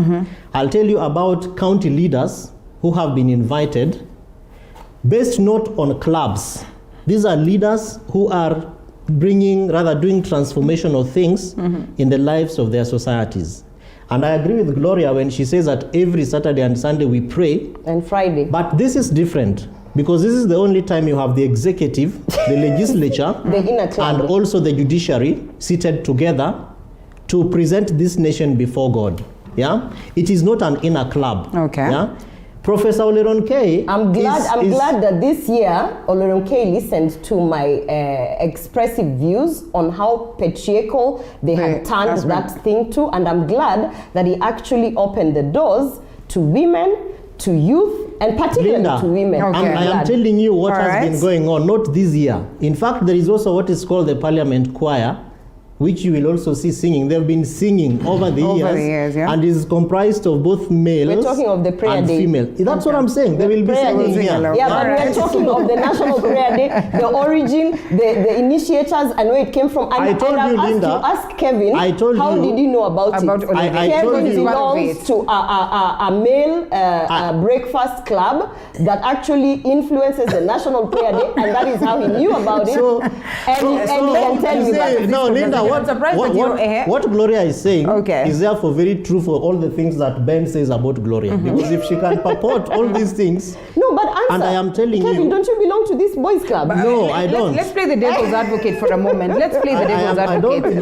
G: I'll tell you about county leaders who have been invited, based not on clubs. These are leaders who are doing transformational things in the lives of their societies. And I agree with Gloria when she says that every Saturday and Sunday we pray.
A: And Friday.
G: But this is different, because this is the only time you have the executive, the legislature,
A: the inner club,
G: and also the judiciary seated together to present this nation before God. Yeah? It is not an inner club. Yeah? Professor Oleron K.
A: I'm glad that this year Oleron K listened to my expressive views on how patriarchal they had turned that thing to, and I'm glad that he actually opened the doors to women, to youth, and particularly to women.
G: I am telling you what has been going on, not this year. In fact, there is also what is called the Parliament Choir, which you will also see singing. They've been singing over the years, and is comprised of both males and female. That's what I'm saying. They will be singing here.
A: Yeah, but we are talking of the National Prayer Day, the origin, the initiators, and where it came from. And
G: I told you, Linda.
A: Ask Kevin, how did you know about it? Kevin belongs to a male breakfast club that actually influences the National Prayer Day, and that is how he knew about it. And he can tell you that.
G: No, Linda,
B: I'm surprised that you...
G: What Gloria is saying is therefore very true for all the things that Ben says about Gloria. Because if she can purport all these things...
A: No, but answer.
G: And I am telling
A: Kevin,
G: you...
A: don't you belong to this boys club?
G: No, I don't.
B: Let's play the devil's advocate for a moment. Let's play the devil's advocate.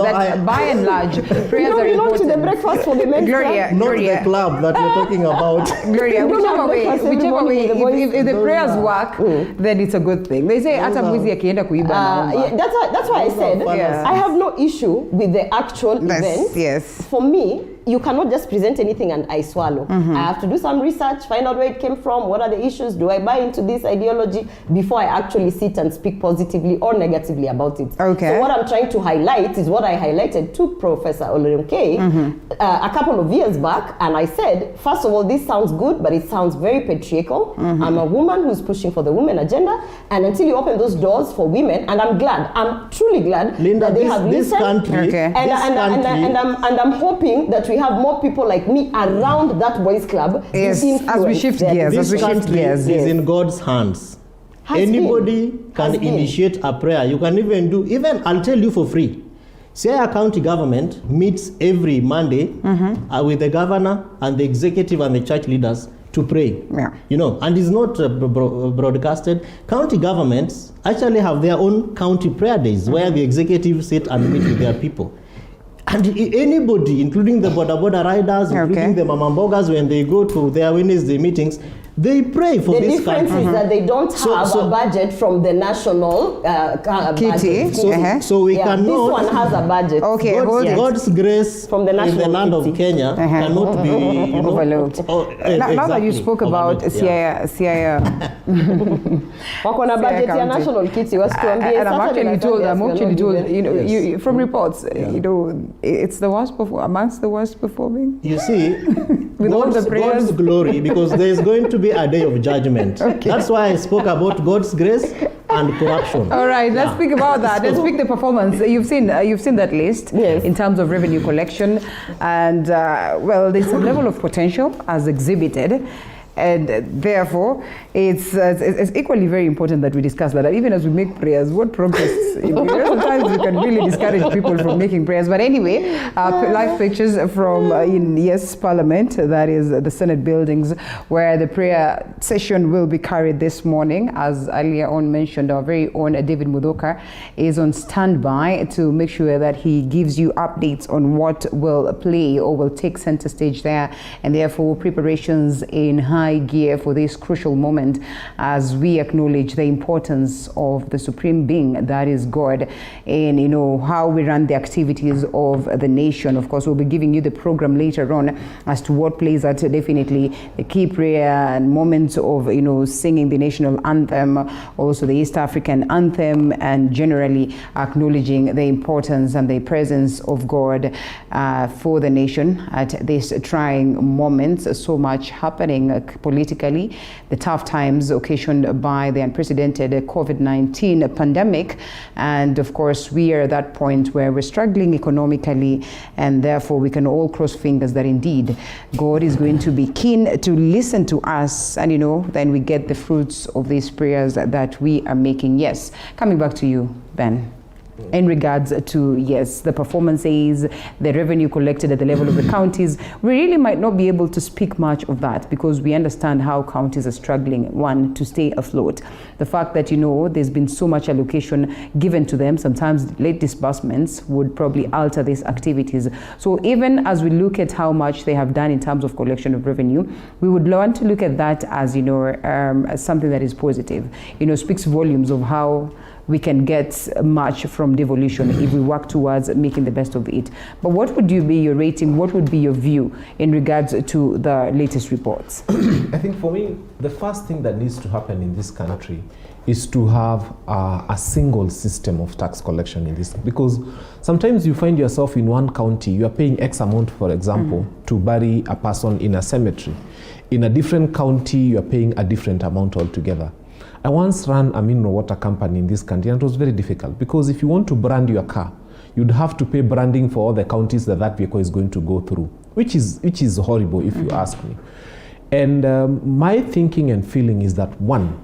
B: By and large, prayers are
A: belong
B: important.
A: to the breakfast for the men's
B: Gloria,
G: not the club that we're talking about.
B: Gloria, whichever way, if the prayers work, then it's a good thing. They say hata mwizi akienda kuiba anaomba.
A: That's why I said I have no issue with the actual event.
B: Yes.
A: For me, you cannot just present anything and I swallow. I have to do some research, find out where it came from, what are the issues, do I buy into this ideology before I actually sit and speak positively or negatively about it.
B: Okay.
A: So what I'm trying to highlight is what I highlighted to Professor Olorunke a couple of years back, and I said, first of all, this sounds good, but it sounds very patriarchal. I'm a woman who's pushing for the women agenda, and until you open those doors for women, and I'm truly glad
G: Linda,
A: that they have listened, and I'm hoping that we have more people like me around that boys club.
B: Yes, as we shift gears.
G: This country is in God's hands. Anybody can initiate a prayer. You can even I'll tell you for free. Siaya County government meets every Monday with the governor and the executive and the church leaders to pray. You know, and it's not broadcasted. County governments actually have their own county prayer days where the executive sit and meet with their people. And anybody, including the boda riders, including the mamambogas, when they go to their Wednesday meetings, they pray for this country.
A: The difference is that they don't have a budget from the national budget.
G: So we cannot...
A: This one has a budget.
B: Okay,
G: God's grace
A: from the national
G: in the land of Kenya cannot be
B: overlooked. Now that you spoke about Siaya
A: wako na budget ya national kitty, wasituambie.
B: And I'm actually told, you know, from reports, you know, it's the worst amongst the worst performing.
G: You see,
B: with all the prayers,
G: God's glory, because there is going to be a day of judgment. That's why I spoke about God's grace and corruption.
B: All right, let's speak about that. Let's speak the performance. You've seen that list in terms of revenue collection, and well, there's some level of potential as exhibited. And therefore, it's equally very important that we discuss that. Even as we make prayers, what progress? Sometimes you can really discourage people from making prayers. But anyway, live pictures from Parliament, that is the Senate buildings, where the prayer session will be carried this morning. As earlier on mentioned, our very own David Mudoka is on standby to make sure that he gives you updates on what will play or will take center stage there, and therefore preparations in high gear for this crucial moment as we acknowledge the importance of the supreme being that is God in, you know, how we run the activities of the nation. Of course, we'll be giving you the program later on as to what plays at definitely the key prayer and moments of, you know, singing the national anthem, also the East African anthem, and generally acknowledging the importance and the presence of God for the nation at this trying moment. So much happening politically, the tough times occasioned by the unprecedented COVID-19 pandemic, and of course we are at that point where we're struggling economically, and therefore we can all cross fingers that indeed God is going to be keen to listen to us, and, you know, then we get the fruits of these prayers that we are making. Yes, coming back to you, Ben. In regards to, yes, the performances, the revenue collected at the level of the counties, we really might not be able to speak much of that because we understand how counties are struggling, one, to stay afloat. The fact that, you know, there's been so much allocation given to them, sometimes late disbursements would probably alter these activities. So even as we look at how much they have done in terms of collection of revenue, we would want to look at that as, you know, as something that is positive. You know, speaks volumes of how we can get much from devolution if we work towards making the best of it. But what would be your rating? What would be your view in regards to the latest reports?
E: I think for me, the first thing that needs to happen in this country is to have a single system of tax collection in this, because sometimes you find yourself in one county, you are paying X amount, for example, to bury a person in a cemetery. In a different county, you are paying a different amount altogether. I once ran a mineral water company in this country, and it was very difficult because if you want to brand your car, you'd have to pay branding for all the counties that vehicle is going to go through, which is horrible if you ask me. And my thinking and feeling is that, one,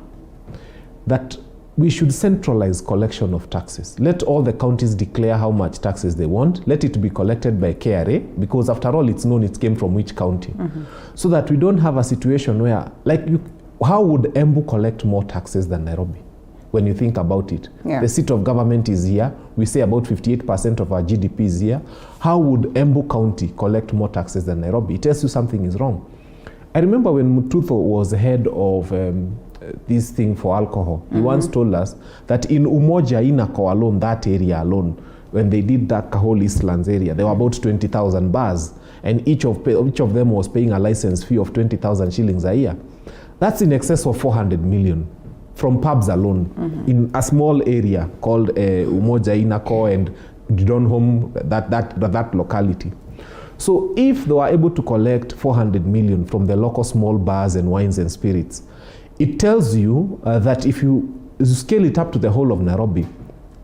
E: that we should centralize collection of taxes. Let all the counties declare how much taxes they want. Let it be collected by KRA, because after all, it's known it came from which county. So that we don't have a situation where, how would Embu collect more taxes than Nairobi? When you think about it, the seat of government is here. We say about 58% of our GDP is here. How would Embu County collect more taxes than Nairobi? It tells you something is wrong. I remember when Mututho was head of this thing for alcohol, he once told us that in Umoja Inako alone, that area alone, when they did that whole Eastlands area, there were about 20,000 bars, and each of them was paying a license fee of 20,000 shillings a year. That's in excess of 400 million from pubs alone in a small area called Umoja Inako and Donholm, that locality. So if they were able to collect 400 million from the local small bars and wines and spirits, it tells you that if you scale it up to the whole of Nairobi,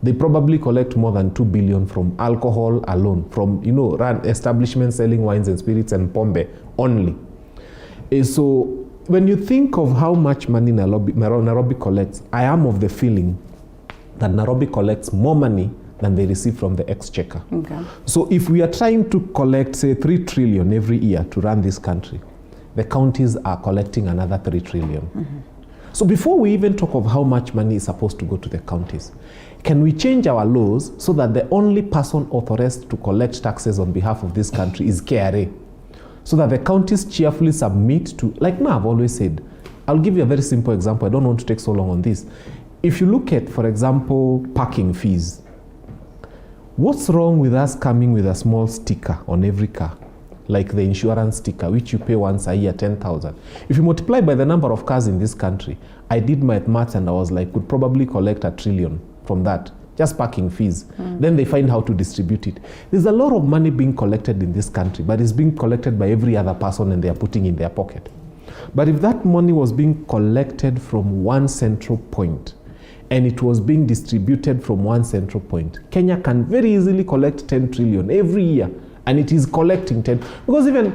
E: they probably collect more than 2 billion from alcohol alone, from establishments selling wines and spirits and pombe only. So when you think of how much money Nairobi collects, I am of the feeling that Nairobi collects more money than they receive from the exchequer. So if we are trying to collect, say, 3 trillion every year to run this country, the counties are collecting another 3 trillion. So before we even talk of how much money is supposed to go to the counties, can we change our laws so that the only person authorized to collect taxes on behalf of this country is KRA? So that the counties cheerfully submit to, like now I've always said, I'll give you a very simple example. I don't want to take so long on this. If you look at, for example, parking fees, what's wrong with us coming with a small sticker on every car, like the insurance sticker, which you pay once a year, 10,000. If you multiply by the number of cars in this country, I did my maths and I was like, could probably collect 1 trillion from that, just parking fees. Then they find how to distribute it. There's a lot of money being collected in this country, but it's being collected by every other person and they are putting in their pocket. But if that money was being collected from one central point, and it was being distributed from one central point, Kenya can very easily collect 10 trillion every year. And it is collecting 10. Because even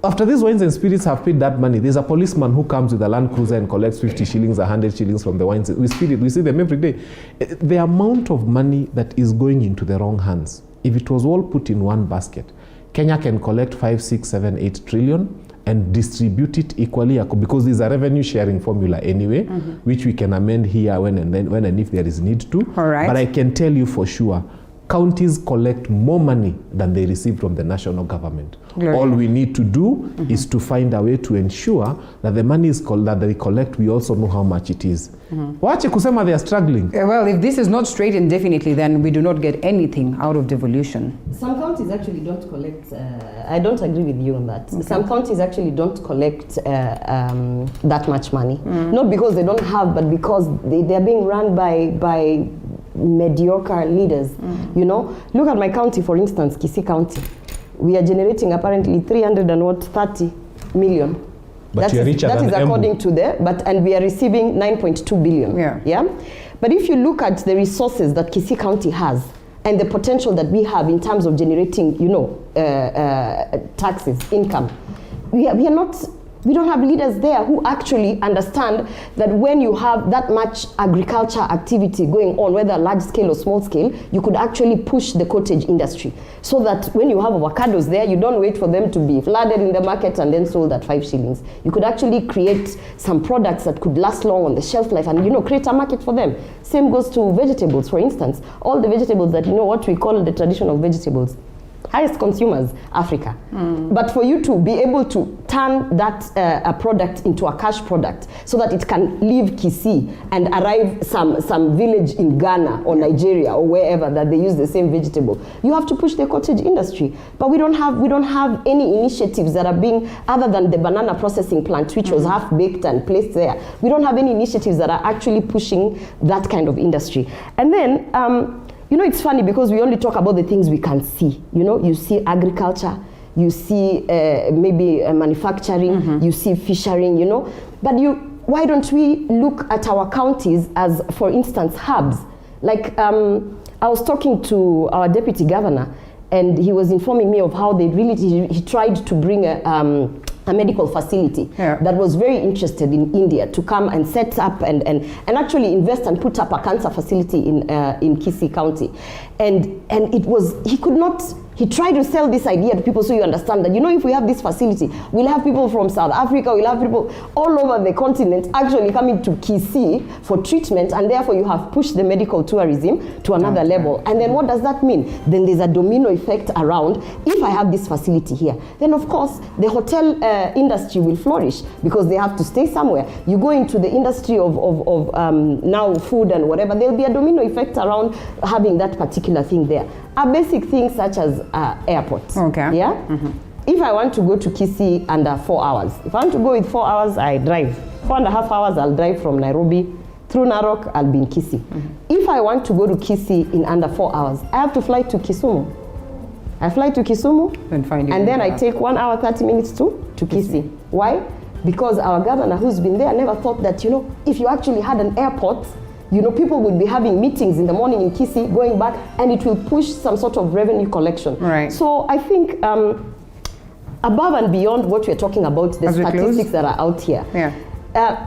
E: after these wines and spirits have paid that money, there's a policeman who comes with a Land Cruiser and collects 50 shillings, 100 shillings from the wines. We see them every day. The amount of money that is going into the wrong hands, if it was all put in one basket, Kenya can collect 5, 6, 7, 8 trillion and distribute it equally, because there's a revenue sharing formula anyway, which we can amend here when and if there is need to. But I can tell you for sure, counties collect more money than they receive from the national government. All we need to do is to find a way to ensure that the money that they collect, we also know how much it is. Wache kusema they are struggling.
B: Well, if this is not straight indefinitely, then we do not get anything out of devolution.
A: Some counties actually don't collect, I don't agree with you on that. Some counties actually don't collect that much money. Not because they don't have, but because they are being run by mediocre leaders. You know, look at my county, for instance, Kisii County. We are generating apparently 330 million.
E: But you're richer than
A: that is according to and we are receiving 9.2 billion. Yeah. But if you look at the resources that Kisii County has and the potential that we have in terms of generating, taxes, income, we don't have leaders there who actually understand that when you have that much agriculture activity going on, whether large scale or small scale, you could actually push the cottage industry so that when you have avocados there, you don't wait for them to be flooded in the market and then sold at 5 shillings. You could actually create some products that could last long on the shelf life and, create a market for them. Same goes to vegetables, for instance. All the vegetables that, what we call the traditional vegetables, highest consumers, Africa. But for you to be able to turn that a product into a cash product so that it can leave Kisii and arrive some village in Ghana or Nigeria or wherever that they use the same vegetable, you have to push the cottage industry. But we don't have any initiatives that are being, other than the banana processing plant, which was half baked and placed there. We don't have any initiatives that are actually pushing that kind of industry. And then it's funny because we only talk about the things we can see. You see agriculture, you see maybe manufacturing, you see fishing, But why don't we look at our counties as, for instance, hubs? Like I was talking to our deputy governor, and he was informing me of how he tried to bring a medical facility that was very interested in India to come and set up and actually invest and put up a cancer facility in Kisii County. And it was, he tried to sell this idea to people so you understand that, if we have this facility, we'll have people from South Africa, we'll have people all over the continent actually coming to Kisii for treatment, and therefore you have pushed the medical tourism to another level. And then what does that mean? Then there's a domino effect around. If I have this facility here, then of course the hotel industry will flourish because they have to stay somewhere. You go into the industry of now food and whatever, there'll be a domino effect around having that particular thing there. A basic thing such as airports. Okay. Yeah? If I want to go to Kisii under 4 hours, if I want to go with 4 hours, I drive. 4.5 hours, I'll drive from Nairobi through Narok, I'll be in Kisii. If I want to go to Kisii in under 4 hours, I have to fly to Kisumu. I fly to Kisumu, and then I take 1 hour, 30 minutes to Kisii. Why? Because our governor who's been there never thought that, if you actually had an airport, people would be having meetings in the morning in Kisii, going back, and it will push some sort of revenue collection. Right. So I think above and beyond what we're talking about, the statistics that are out here,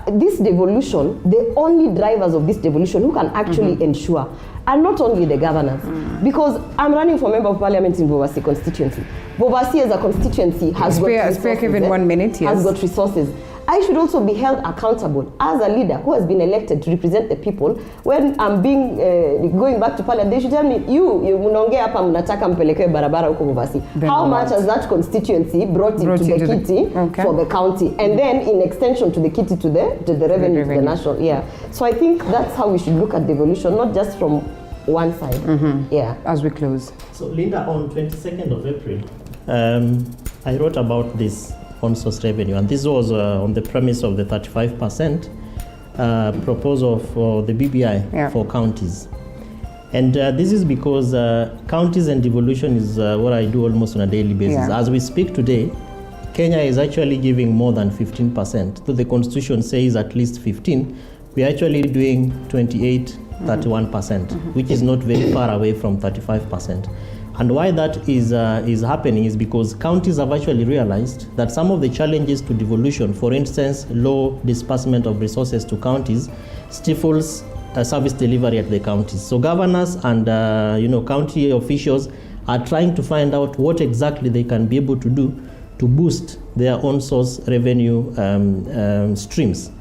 A: this devolution, the only drivers of this devolution who can actually ensure are not only the governors, because I'm running for member of parliament in Bobasi constituency. Bobasi as a constituency has got resources. 1 minute, yes. Has got resources. I should also be held accountable as a leader who has been elected to represent the people. When I'm going back to parliament, they should tell me, you mnaongea hapa mnataka mpelekewe barabara huko Bobasi. How much has that constituency brought into the kitty for the county? And then in extension to the kitty to the revenue to the national. Yeah. So I think that's how we should look at devolution, not just from one side. Yeah. As we close.
U: So Linda, on 22nd of April, I wrote about this on-source revenue, and this was on the premise of the 35% proposal for the BBI for counties. And this is because counties and devolution is what I do almost on a daily basis. As we speak today, Kenya is actually giving more than 15%. So the constitution says at least 15. We're actually doing 28, 31%, which is not very far away from 35%. And why that is happening is because counties have actually realized that some of the challenges to devolution, for instance, low disbursement of resources to counties, stifles service delivery at the counties. So governors and county officials are trying to find out what exactly they can be able to do to boost their own source revenue streams.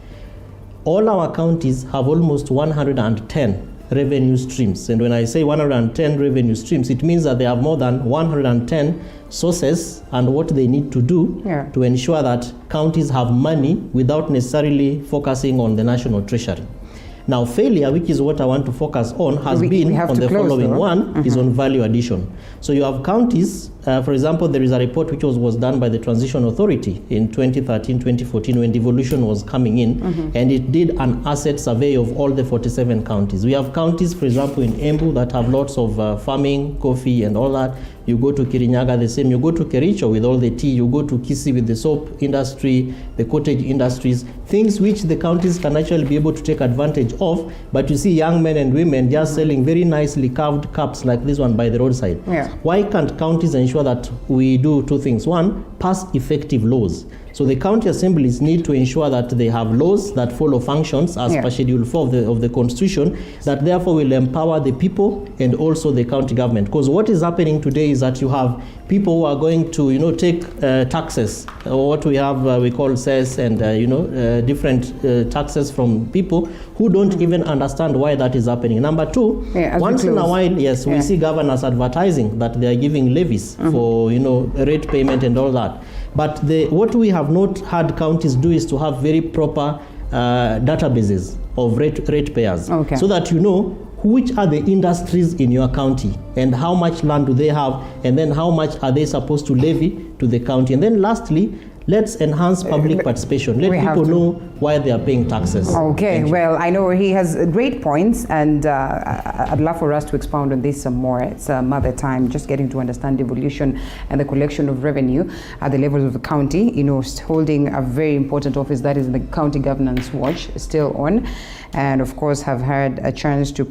U: All our counties have almost 110 revenue streams. And when I say 110 revenue streams, it means that they have more than 110 sources and what they need to do to ensure that counties have money without necessarily focusing on the national treasury. Now, failure, which is what I want to focus on, has been on the following one, is on value addition. So you have counties, for example, there is a report which was done by the Transition Authority in 2013, 2014, when devolution was coming in, and it did an asset survey of all the 47 counties. We have counties, for example, in Embu that have lots of farming, coffee, and all that. You go to Kirinyaga, the same. You go to Kericho with all the tea. You go to Kisii with the soap industry, the cottage industries, things which the counties can actually be able to take advantage of. But you see young men and women just selling very nicely carved cups like this one by the roadside. Why can't counties ensure that we do two things? One, pass effective laws. So the county assemblies need to ensure that they have laws that follow functions as per Schedule 4 of the Constitution, that therefore will empower the people and also the county government. Because what is happening today is that you have people who are going to, take taxes, or what we have, we call cess, and different taxes from people who don't even understand why that is happening. Number two, once in a while, we see governors advertising that they are giving levies for, rate payment and all that. But what we have not had counties do is to have very proper databases of rate payers, so that you know which are the industries in your county and how much land do they have, and then how much are they supposed to levy to the county. And then lastly, let's enhance public participation. Let people know why they are paying taxes.
B: Okay, well, I know he has great points, and I'd love for us to expound on this some more. It's another time, just getting to understand devolution and the collection of revenue at the levels of the county, holding a very important office that is the County Governance Watch, still on, and of course have had a chance to